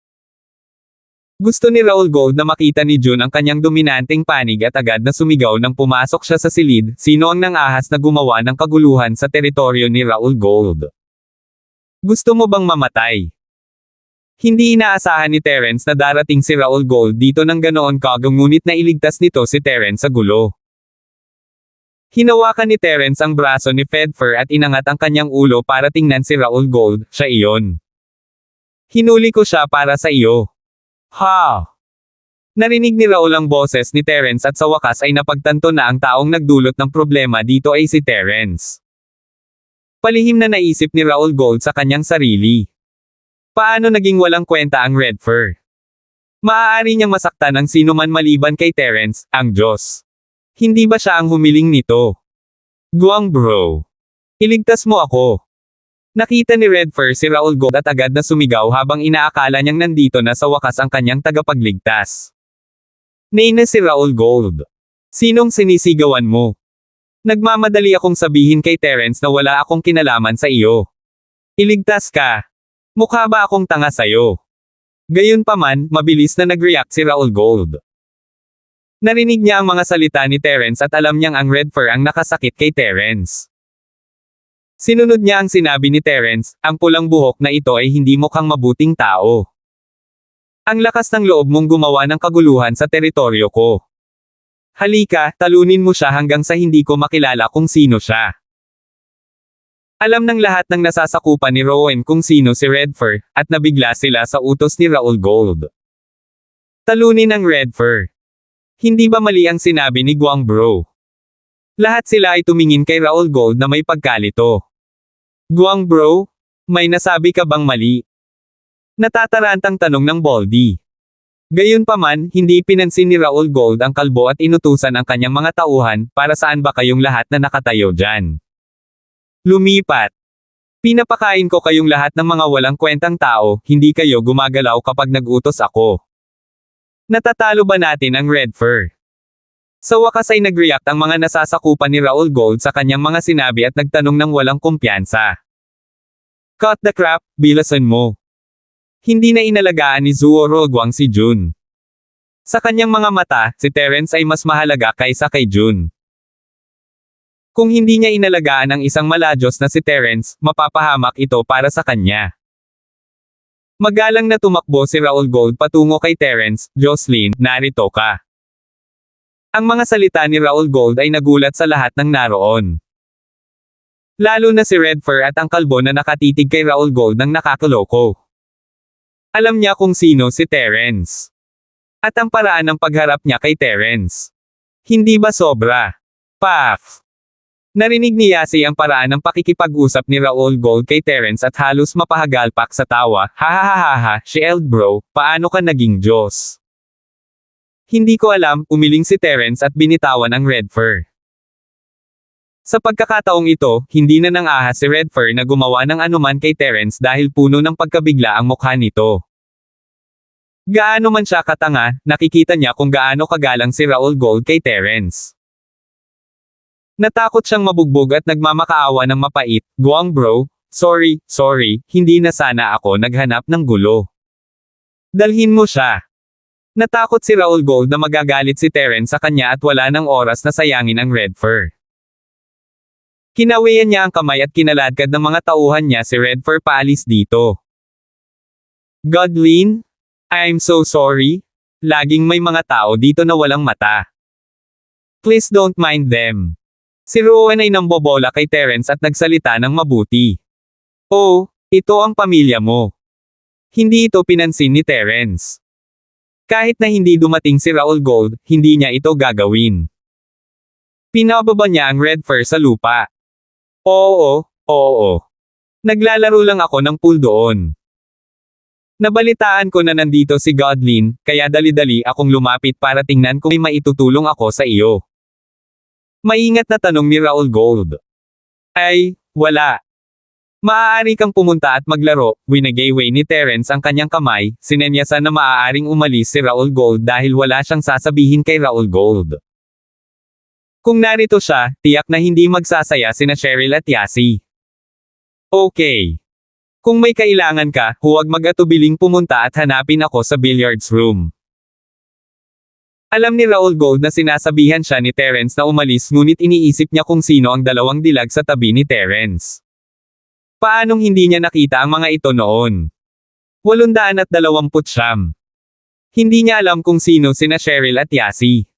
Gusto ni Raul Gold na makita ni Jun ang kanyang dominanteng panig at agad na sumigaw nang pumasok siya sa silid, sino ang nangahas na gumawa ng kaguluhan sa teritoryo ni Raul Gold. Gusto mo bang mamatay? Hindi inaasahan ni Terence na darating si Raul Gold dito ng ganoon kagong ngunit nailigtas nito si Terence sa gulo. Hinawakan ni Terence ang braso ni Redfur at inangat ang kanyang ulo para tingnan si Raul Gold, siya iyon. Hinuli ko siya para sa iyo. Ha! Narinig ni Raul ang boses ni Terence at sa wakas ay napagtanto na ang taong nagdulot ng problema dito ay si Terence. Palihim na naisip ni Raul Gold sa kanyang sarili. Paano naging walang kwenta ang Red Fur? Maaari niyang masaktan ang sino man maliban kay Terence, ang Diyos. Hindi ba siya ang humiling nito? Guang bro. Iligtas mo ako. Nakita ni Red Fur si Raul Gold at agad na sumigaw habang inaakala niyang nandito na sa wakas ang kanyang tagapagligtas. Nena si Raul Gold. Sinong sinisigawan mo? Nagmamadali akong sabihin kay Terence na wala akong kinalaman sa iyo. Iligtas ka. Mukha ba akong tanga sa'yo? Gayunpaman, mabilis na nag-react si Raul Gold. Narinig niya ang mga salita ni Terence at alam niyang ang Red Fur ang nakasakit kay Terence. Sinunod niya ang sinabi ni Terence, ang pulang buhok na ito ay hindi mukhang mabuting tao. Ang lakas ng loob mong gumawa ng kaguluhan sa teritoryo ko. Halika, talunin mo siya hanggang sa hindi ko makilala kung sino siya. Alam ng lahat ng nasasakupan ni Rowan kung sino si Red Fur, at nabigla sila sa utos ni Raul Gold. Talunin ang Red Fur. Hindi ba mali ang sinabi ni Guang Bro? Lahat sila ay tumingin kay Raul Gold na may pagkalito. Guang Bro, may nasabi ka bang mali? Natatarantang tanong ng Baldy. Gayunpaman, hindi pinansin ni Raul Gold ang kalbo at inutusan ang kanyang mga tauhan, para saan ba kayong lahat na nakatayo dyan? Lumipat. Pinapakain ko kayong lahat ng mga walang kwentang tao, hindi kayo gumagalaw kapag nag-utos ako. Natatalo ba natin ang Red Fur? Sa wakas ay nag-react ang mga nasasakupan ni Raul Gold sa kanyang mga sinabi at nagtanong ng walang kumpiyansa. Cut the crap, bilasan mo. Hindi na inalagaan ni Zuo Roguang si Jun. Sa kanyang mga mata, si Terence ay mas mahalaga kaysa kay Jun. Kung hindi niya inalagaan ang isang maladyos na si Terence, mapapahamak ito para sa kanya. Magalang na tumakbo si Raul Gold patungo kay Terence, Jocelyn, narito ka. Ang mga salita ni Raul Gold ay nagulat sa lahat ng naroon. Lalo na si Red Fur at ang kalbo na nakatitig kay Raul Gold ng nakakaloko. Alam niya kung sino si Terence. At ang paraan ng pagharap niya kay Terence. Hindi ba sobra? Paf! Narinig ni Yasi ang paraan ng pakikipag-usap ni Raul Gold kay Terence at halos mapahagalpak sa tawa. Hahaha, Shield bro, paano ka naging Diyos? Hindi ko alam, umiling si Terence at binitawan ang Red Fur. Sa pagkakataong ito, hindi na nang-ahas si Red Fur na gumawa ng anuman kay Terence dahil puno ng pagkabigla ang mukha nito. Gaano man siya katanga, nakikita niya kung gaano kagalang si Raul Gold kay Terence. Natakot siyang mabugbog at nagmamakaawa ng mapait. Guang bro, sorry, hindi na sana ako naghanap ng gulo. Dalhin mo siya. Natakot si Raul Gold na magagalit si Terence sa kanya at wala ng oras na sayangin ang Red Fur. Kinawian niya ang kamay at kinaladkad ng mga tauhan niya si Red Fur paalis dito. Godlin? I'm so sorry. Laging may mga tao dito na walang mata. Please don't mind them. Si Rowan ay nambobola kay Terence at nagsalita ng mabuti. Oh, ito ang pamilya mo. Hindi ito pinansin ni Terence. Kahit na hindi dumating si Raul Gold, hindi niya ito gagawin. Pinababa niya ang Red Fur sa lupa. Oo. Naglalaro lang ako ng pool doon. Nabalitaan ko na nandito si Godlin, kaya dali-dali akong lumapit para tingnan kung may maitutulong ako sa iyo. Maingat na tanong ni Raul Gold. Ay, wala. Maaari kang pumunta at maglaro, winagiway ni Terence ang kanyang kamay, sinenyasan na maaaring umalis si Raul Gold dahil wala siyang sasabihin kay Raul Gold. Kung narito siya, tiyak na hindi magsasaya sina Cheryl at Yasi. Okay. Kung may kailangan ka, huwag mag-atubiling pumunta at hanapin ako sa billiards room. Alam ni Raul Gold na sinasabihan siya ni Terence na umalis ngunit iniisip niya kung sino ang dalawang dilag sa tabi ni Terence. Paanong hindi niya nakita ang mga ito noon? 829. Hindi niya alam kung sino sina Cheryl at Yasi.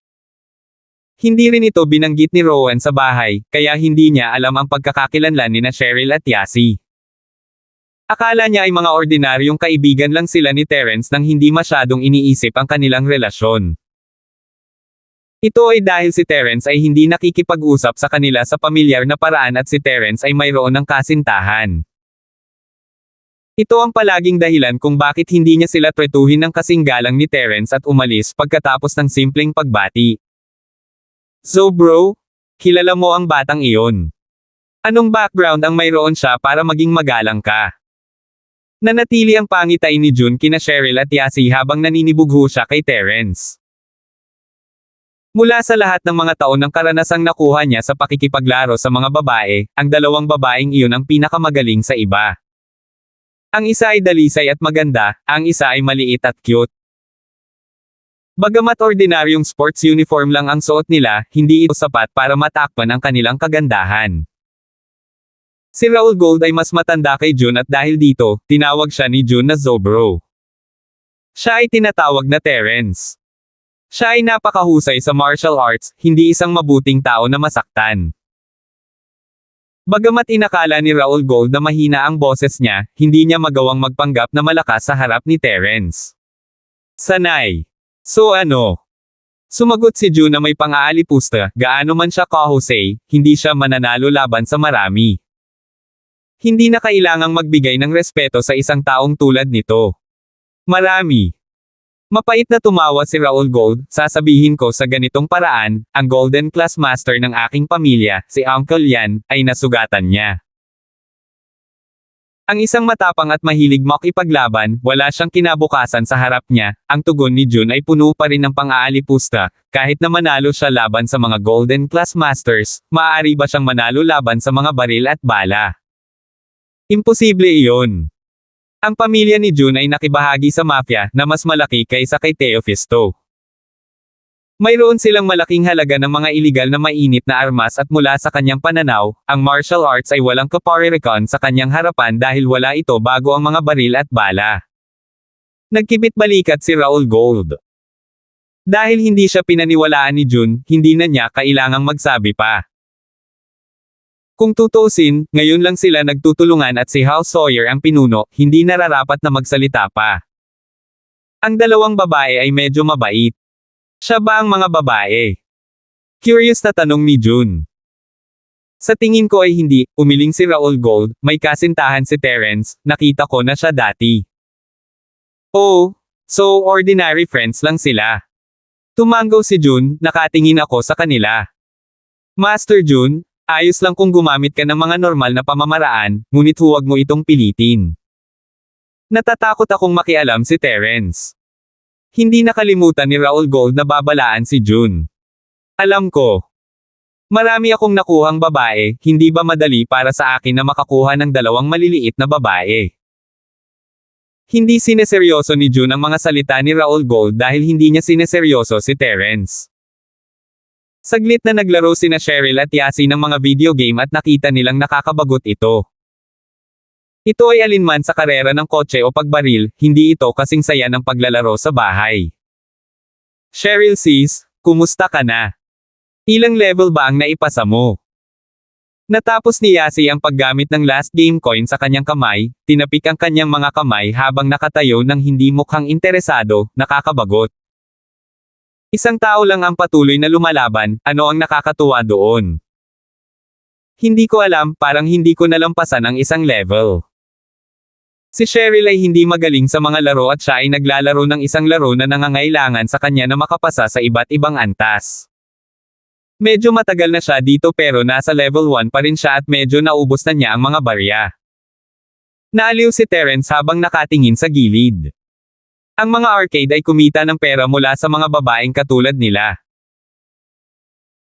Hindi rin ito binanggit ni Rowan sa bahay, kaya hindi niya alam ang pagkakakilanlan ni na Cheryl at Yasi. Akala niya ay mga ordinaryong kaibigan lang sila ni Terence nang hindi masyadong iniisip ang kanilang relasyon. Ito ay dahil si Terence ay hindi nakikipag-usap sa kanila sa pamilyar na paraan at si Terence ay mayroon ng kasintahan. Ito ang palaging dahilan kung bakit hindi niya sila tretuhin ng kasing galang ni Terence at umalis pagkatapos ng simpleng pagbati. So bro, kilala mo ang batang iyon. Anong background ang mayroon siya para maging magalang ka? Nanatili ang pangitain ni June kina Cheryl at Yasi habang naninibugho siya kay Terence. Mula sa lahat ng mga taon ng karanasang nakuha niya sa pakikipaglaro sa mga babae, ang dalawang babaeng iyon ang pinakamagaling sa iba. Ang isa ay dalisay at maganda, ang isa ay maliit at cute. Bagamat ordinaryong sports uniform lang ang suot nila, hindi ito sapat para matakpan ang kanilang kagandahan. Si Raul Gold ay mas matanda kay June at dahil dito, tinawag siya ni June na Zobro. Siya ay tinatawag na Terence. Siya ay napakahusay sa martial arts, hindi isang mabuting tao na masaktan. Bagamat inakala ni Raul Gold na mahina ang boses niya, hindi niya magawang magpanggap na malakas sa harap ni Terence. Sanay. So ano? Sumagot si June na may pang-aalipusta, gaano man siya kahusay, hindi siya mananalo laban sa marami. Hindi na kailangang magbigay ng respeto sa isang taong tulad nito. Marami. Mapait na tumawa si Raul Gold, sasabihin ko sa ganitong paraan, ang Golden Class Master ng aking pamilya, si Uncle Yan, ay nasugatan niya. Ang isang matapang at mahilig makipaglaban, wala siyang kinabukasan sa harap niya, ang tugon ni June ay puno pa rin ng pang-aalipusta, kahit na manalo siya laban sa mga Golden Class Masters, maaari ba siyang manalo laban sa mga baril at bala? Imposible iyon. Ang pamilya ni June ay nakibahagi sa mafia na mas malaki kaysa kay Teofisto. Mayroon silang malaking halaga ng mga iligal na mainit na armas at mula sa kanyang pananaw, ang martial arts ay walang kaparirikon sa kanyang harapan dahil wala ito bago ang mga baril at bala. Nagkibit-balikat si Raul Gold. Dahil hindi siya pinaniwalaan ni June, hindi na niya kailangang magsabi pa. Kung tutuusin, ngayon lang sila nagtutulungan at si Hal Sawyer ang pinuno, hindi nararapat na magsalita pa. Ang dalawang babae ay medyo mabait. Siya ba ang mga babae? Curious na tanong ni June. Sa tingin ko ay hindi, umiling si Raul Gold, may kasintahan si Terence, nakita ko na siya dati. Oh, so ordinary friends lang sila. Tumango si June, nakatingin ako sa kanila. Master June, ayos lang kung gumamit ka ng mga normal na pamamaraan, ngunit huwag mo itong pilitin. Natatakot akong makialam si Terence. Hindi nakalimutan ni Raul Gold na babalaan si June. Alam ko. Marami akong nakuhang babae, hindi ba madali para sa akin na makakuha ng dalawang maliliit na babae? Hindi sineseryoso ni June ang mga salita ni Raul Gold dahil hindi niya sineseryoso si Terence. Saglit na naglaro sina Cheryl at Yasi ng mga video game at nakita nilang nakakabagot ito. Ito ay alinman sa karera ng kotse o pagbaril, hindi ito kasing saya ng paglalaro sa bahay. Cheryl sis, kumusta ka na? Ilang level ba ang naipasa mo? Natapos ni Yasi ang paggamit ng last game coin sa kanyang kamay, tinapik ang kanyang mga kamay habang nakatayo ng hindi mukhang interesado, nakakabagot. Isang tao lang ang patuloy na lumalaban, ano ang nakakatuwa doon? Hindi ko alam, parang hindi ko nalampasan ang isang level. Si Cheryl ay hindi magaling sa mga laro at siya ay naglalaro ng isang laro na nangangailangan sa kanya na makapasa sa iba't ibang antas. Medyo matagal na siya dito pero nasa level 1 pa rin siya at medyo naubos na niya ang mga barya. Naaliw si Terence habang nakatingin sa gilid. Ang mga arcade ay kumita ng pera mula sa mga babaeng katulad nila.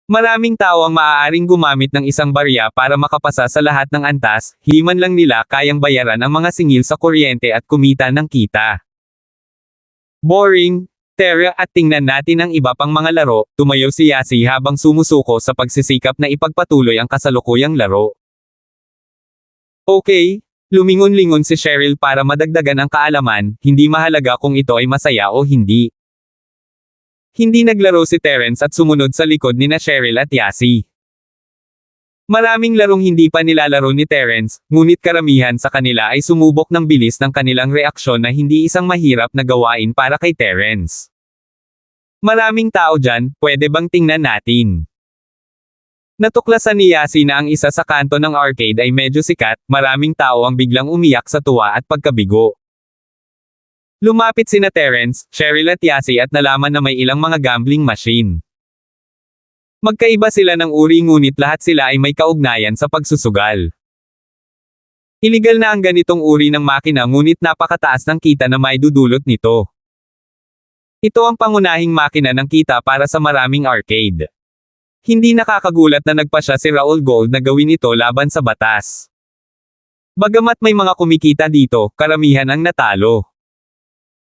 Maraming tao ang maaaring gumamit ng isang barya para makapasa sa lahat ng antas, hindi man lang nila kayang bayaran ang mga singil sa kuryente at kumita ng kita. Boring, Tara at tingnan natin ang iba pang mga laro, tumayo si Yasi habang sumusuko sa pagsisikap na ipagpatuloy ang kasalukuyang laro. Okay. Lumingon-lingon si Cheryl para madagdagan ang kaalaman, hindi mahalaga kung ito ay masaya o hindi. Hindi naglaro si Terence at sumunod sa likod ni na Cheryl at Yasi. Maraming larong hindi pa nilalaro ni Terence, ngunit karamihan sa kanila ay sumubok ng bilis ng kanilang reaksyon na hindi isang mahirap na gawain para kay Terence. Maraming tao dyan, pwede bang tingnan natin? Natuklasan ni Yasi na ang isa sa kanto ng arcade ay medyo sikat, maraming tao ang biglang umiyak sa tuwa at pagkabigo. Lumapit sina Terence, Cheryl at Yasi at nalaman na may ilang mga gambling machine. Magkaiba sila ng uri ngunit lahat sila ay may kaugnayan sa pagsusugal. Iligal na ang ganitong uri ng makina ngunit napakataas ng kita na may dudulot nito. Ito ang pangunahing makina ng kita para sa maraming arcade. Hindi nakakagulat na nagpasya si Raul Gold na gawin ito laban sa batas. Bagamat may mga kumikita dito, karamihan ang natalo.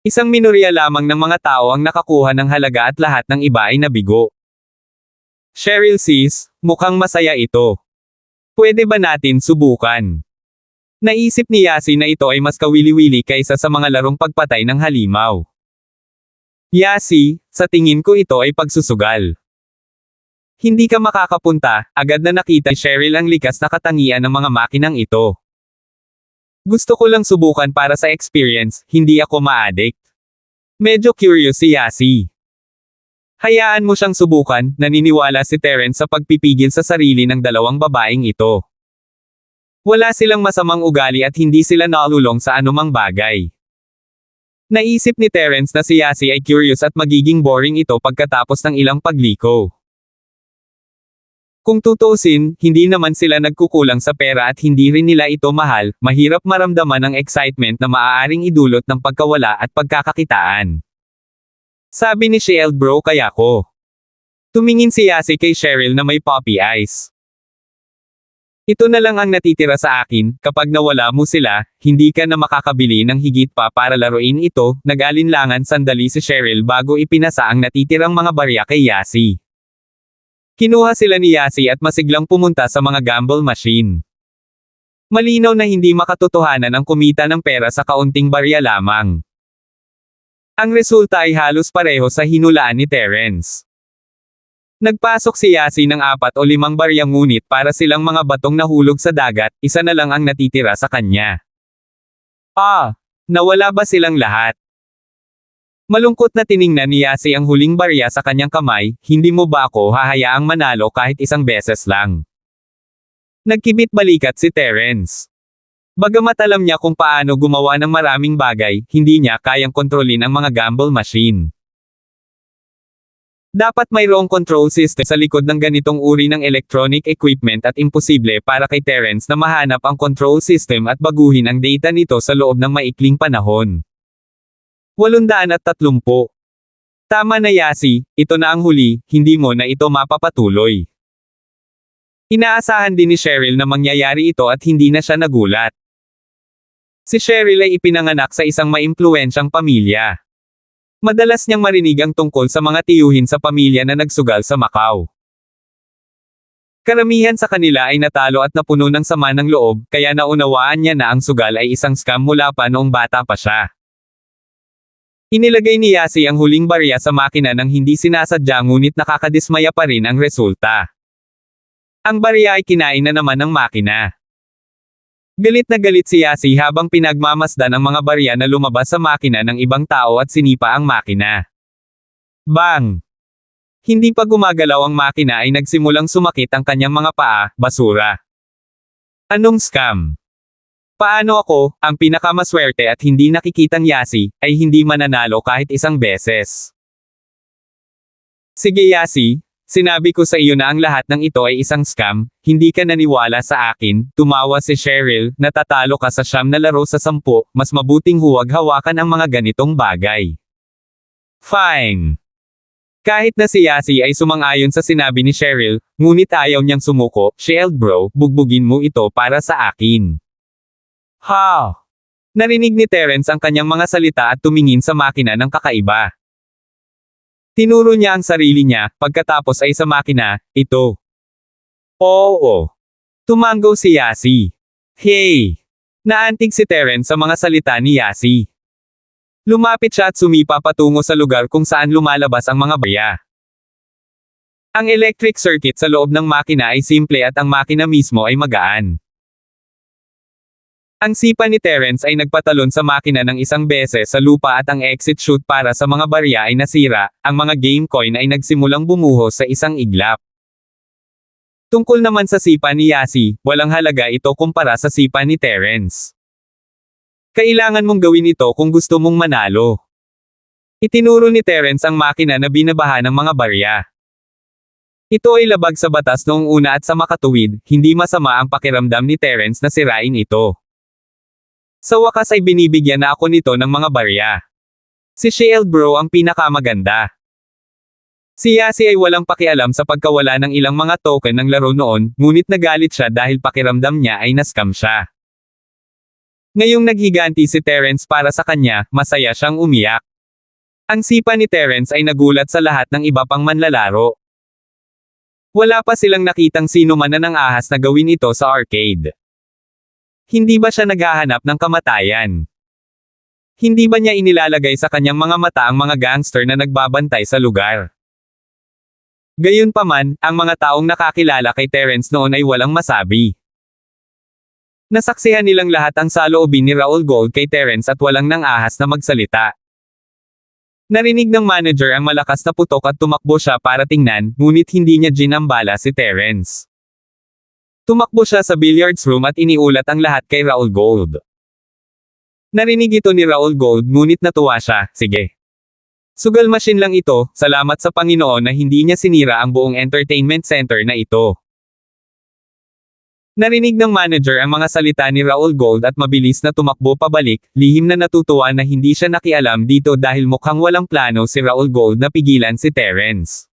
Isang minorya lamang ng mga tao ang nakakuha ng halaga at lahat ng iba ay nabigo. Cheryl says, mukhang masaya ito. Pwede ba natin subukan? Naisip ni Yasi na ito ay mas kawili-wili kaysa sa mga larong pagpatay ng halimaw. Yasi, sa tingin ko ito ay pagsusugal. Hindi ka makakapunta, agad na nakita ni Cheryl ang likas na katangian ng mga makinang ito. Gusto ko lang subukan para sa experience, hindi ako ma-addict. Medyo curious si Yasi. Hayaan mo siyang subukan, naniniwala si Terence sa pagpipigil sa sarili ng dalawang babaeng ito. Wala silang masamang ugali at hindi sila nalulong sa anumang bagay. Naisip ni Terence na si Yasi ay curious at magiging boring ito pagkatapos ng ilang pagliko. Kung tutuusin, hindi naman sila nagkukulang sa pera at hindi rin nila ito mahal, mahirap maramdaman ang excitement na maaaring idulot ng pagkawala at pagkakakitaan. Sabi ni Cheryl, bro, kaya ko. Tumingin si Yasi kay Cheryl na may puppy eyes. Ito na lang ang natitira sa akin, kapag nawala mo sila, hindi ka na makakabili ng higit pa para laruin ito, nag-alinlangan sandali si Cheryl bago ipinasa ang natitirang mga barya kay Yasi. Kinuha sila ni Yasi at masiglang pumunta sa mga gamble machine. Malinaw na hindi makatotohanan ang kumita ng pera sa kaunting barya lamang. Ang resulta ay halos pareho sa hinulaan ni Terence. Nagpasok si Yasi ng 4 o 5 barya ngunit para silang mga batong nahulog sa dagat, isa na lang ang natitira sa kanya. Nawala ba silang lahat? Malungkot na tiningnan ni Yasi ang huling barya sa kanyang kamay, hindi mo ba ako hahayaang manalo kahit isang beses lang? Nagkibit balikat si Terence. Bagamat alam niya kung paano gumawa ng maraming bagay, hindi niya kayang kontrolin ang mga gamble machine. Dapat mayroong control system sa likod ng ganitong uri ng electronic equipment at imposible para kay Terence na mahanap ang control system at baguhin ang data nito sa loob ng maikling panahon. 830. Tama na Yasi, ito na ang huli, hindi mo na ito mapapatuloy. Inaasahan din ni Cheryl na mangyayari ito at hindi na siya nagulat. Si Cheryl ay ipinanganak sa isang maimpluwensyang pamilya. Madalas niyang marinig ang tungkol sa mga tiyuhin sa pamilya na nagsugal sa Macau. Karamihan sa kanila ay natalo at napuno ng sama ng loob, kaya naunawaan niya na ang sugal ay isang scam mula pa noong bata pa siya. Inilagay ni Yasi ang huling barya sa makina nang hindi sinasadya ngunit nakakadismaya pa rin ang resulta. Ang barya ay kinain na naman ng makina. Galit na galit si Yasi habang pinagmamasdan ang mga barya na lumabas sa makina ng ibang tao at sinipa ang makina. Bang! Hindi pa gumagalaw ang makina ay nagsimulang sumakit ang kanyang mga paa, basura. Anong scam? Paano ako, ang pinakamaswerte at hindi nakikitang Yasi, ay hindi mananalo kahit isang beses? Sige Yasi, sinabi ko sa iyo na ang lahat ng ito ay isang scam, hindi ka naniwala sa akin, tumawa si Cheryl, natatalo ka sa 9 na laro sa 10, mas mabuting huwag hawakan ang mga ganitong bagay. Fine. Kahit na si Yasi ay sumang-ayon sa sinabi ni Cheryl, ngunit ayaw niyang sumuko, Cheryl bro, bugbugin mo ito para sa akin. Narinig ni Terence ang kanyang mga salita at tumingin sa makina ng kakaiba. Tinuro niya ang sarili niya, pagkatapos ay sa makina, ito. Oo. Tumango si Yasi. Hey! Naantig si Terence sa mga salita ni Yasi. Lumapit siya at sumipa patungo sa lugar kung saan lumalabas ang mga barya. Ang electric circuit sa loob ng makina ay simple at ang makina mismo ay magaan. Ang sipa ni Terence ay nagpatalon sa makina ng isang beses sa lupa at ang exit chute para sa mga barya ay nasira, ang mga game coin ay nagsimulang bumuhos sa isang iglap. Tungkol naman sa sipa ni Yasi, walang halaga ito kumpara sa sipa ni Terence. Kailangan mong gawin ito kung gusto mong manalo. Itinuro ni Terence ang makina na binabaha ng mga barya. Ito ay labag sa batas noong una at sa makatuwid, hindi masama ang pakiramdam ni Terence na sirain ito. Sa wakas ay binibigyan na ako nito ng mga barya. Si Shield Bro ang pinakamaganda. Si Yasi ay walang pakialam sa pagkawala ng ilang mga token ng laro noon, ngunit nagalit siya dahil pakiramdam niya ay nascam siya. Ngayong naghiganti si Terence para sa kanya, masaya siyang umiyak. Ang sipa ni Terence ay nagulat sa lahat ng iba pang manlalaro. Wala pa silang nakitang sino man na nang ahas na gawin ito sa arcade. Hindi ba siya naghahanap ng kamatayan? Hindi ba niya inilalagay sa kanyang mga mata ang mga gangster na nagbabantay sa lugar? Gayunpaman, ang mga taong nakakilala kay Terence noon ay walang masabi. Nasaksihan nilang lahat ang saloobin ni Raul Gold kay Terence at walang nang ahas na magsalita. Narinig ng manager ang malakas na putok at tumakbo siya para tingnan, ngunit hindi niya ginambala si Terence. Tumakbo siya sa billiards room at iniulat ang lahat kay Raul Gold. Narinig ito ni Raul Gold ngunit natuwa siya, sige. Sugal machine lang ito, salamat sa Panginoon na hindi niya sinira ang buong entertainment center na ito. Narinig ng manager ang mga salita ni Raul Gold at mabilis na tumakbo pabalik, lihim na natutuwa na hindi siya nakialam dito dahil mukhang walang plano si Raul Gold na pigilan si Terence.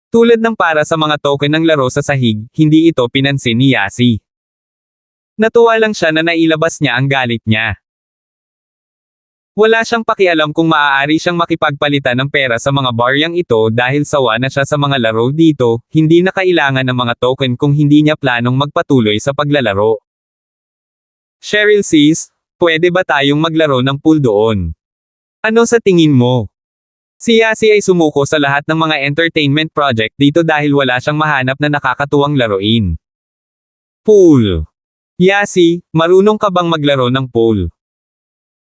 Tulad ng para sa mga token ng laro sa sahig, hindi ito pinansin ni Yasi. Natuwa lang siya na nailabas niya ang galit niya. Wala siyang pakialam kung maaari siyang makipagpalitan ng pera sa mga baryang ito dahil sawa na siya sa mga laro dito, hindi na kailangan ng mga token kung hindi niya planong magpatuloy sa paglalaro. Cheryl sis, pwede ba tayong maglaro ng pool doon? Ano sa tingin mo? Si Yasi ay sumuko sa lahat ng mga entertainment project dito dahil wala siyang mahanap na nakakatuwang laruin. Pool. Yasi, marunong ka bang maglaro ng pool?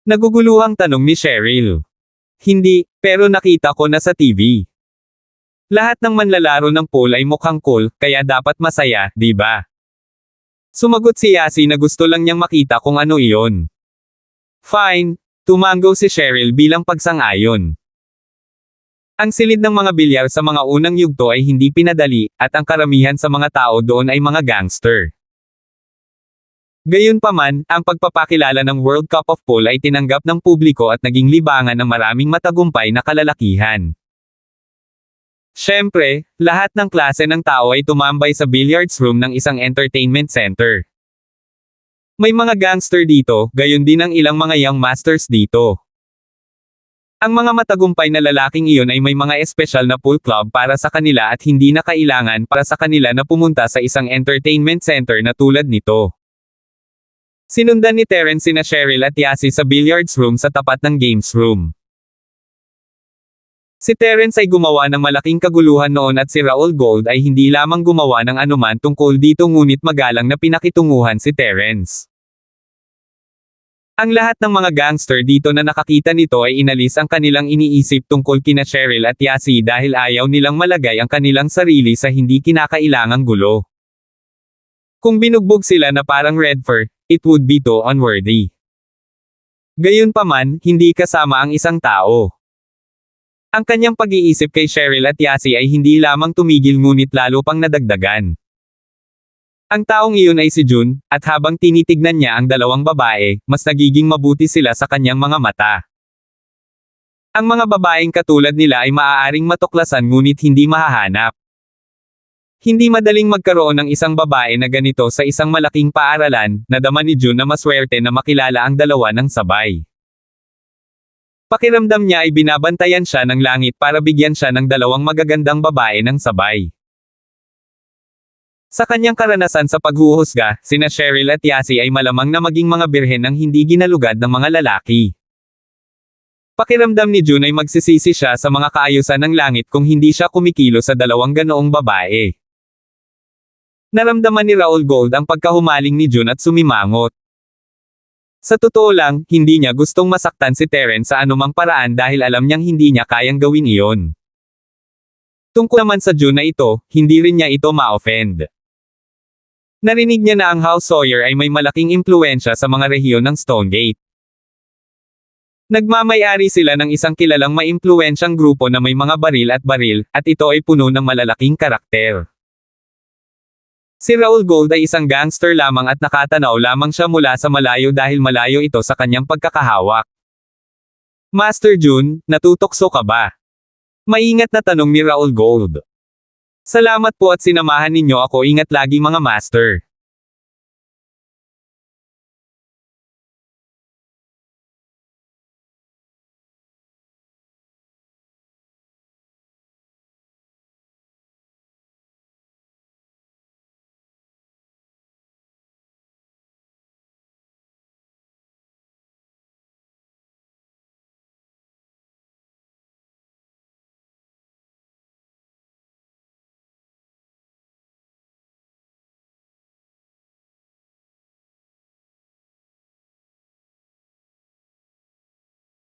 Naguguluhang tanong ni Cheryl. Hindi, pero nakita ko na sa TV. Lahat ng manlalaro ng pool ay mukhang cool, kaya dapat masaya, di ba? Sumagot si Yasi na gusto lang niyang makita kung ano iyon. Fine, tumango si Cheryl bilang pagsang-ayon. Ang silid ng mga bilyar sa mga unang yugto ay hindi pinadali, at ang karamihan sa mga tao doon ay mga gangster. Gayunpaman, ang pagpapakilala ng World Cup of Pool ay tinanggap ng publiko at naging libangan ng maraming matagumpay na kalalakihan. Siyempre, lahat ng klase ng tao ay tumambay sa billiards room ng isang entertainment center. May mga gangster dito, gayon din ang ilang mga young masters dito. Ang mga matagumpay na lalaking iyon ay may mga espesyal na pool club para sa kanila at hindi na kailangan para sa kanila na pumunta sa isang entertainment center na tulad nito. Sinundan ni Terence sina Cheryl at Yasi sa billiards room sa tapat ng games room. Si Terence ay gumawa ng malaking kaguluhan noon at si Raul Gold ay hindi lamang gumawa ng anuman tungkol dito ngunit magalang na pinakitunguhan si Terence. Ang lahat ng mga gangster dito na nakakita nito ay inalis ang kanilang iniisip tungkol kina Cheryl at Yasi dahil ayaw nilang malagay ang kanilang sarili sa hindi kinakailangang gulo. Kung binugbog sila na parang red fur, it would be too unworthy. Gayunpaman, hindi kasama ang isang tao. Ang kanyang pag-iisip kay Cheryl at Yasi ay hindi lamang tumigil ngunit lalo pang nadagdagan. Ang taong iyon ay si Jun, at habang tinitignan niya ang dalawang babae, mas nagiging mabuti sila sa kanyang mga mata. Ang mga babaeng katulad nila ay maaaring matuklasan ngunit hindi mahahanap. Hindi madaling magkaroon ng isang babae na ganito sa isang malaking paaralan, nadama ni Jun na maswerte na makilala ang dalawa ng sabay. Pakiramdam niya ay binabantayan siya ng langit para bigyan siya ng dalawang magagandang babae ng sabay. Sa kanyang karanasan sa paghuhusga, sina Cheryl at Yasi ay malamang na maging mga birhen ng hindi ginalugad ng mga lalaki. Pakiramdam ni June ay magsisisi siya sa mga kaayusan ng langit kung hindi siya kumikilo sa dalawang ganoong babae. Naramdaman ni Raul Gold ang pagkahumaling ni June at sumimangot. Sa totoo lang, hindi niya gustong masaktan si Terence sa anumang paraan dahil alam niyang hindi niya kayang gawin iyon. Tungkol naman sa June na ito, hindi rin niya ito ma-offend. Narinig niya na ang House Sawyer ay may malaking impluwensya sa mga rehiyon ng Stonegate. Nagmamay-ari sila ng isang kilalang maimpluwensyang grupo na may mga baril, at ito ay puno ng malalaking karakter. Si Raul Gold ay isang gangster lamang at nakatanaw lamang siya mula sa malayo dahil malayo ito sa kanyang pagkakahawak. Master June, natutokso ka ba? Maingat na tanong ni Raul Gold. Salamat po at sinamahan ninyo ako, ingat lagi mga master.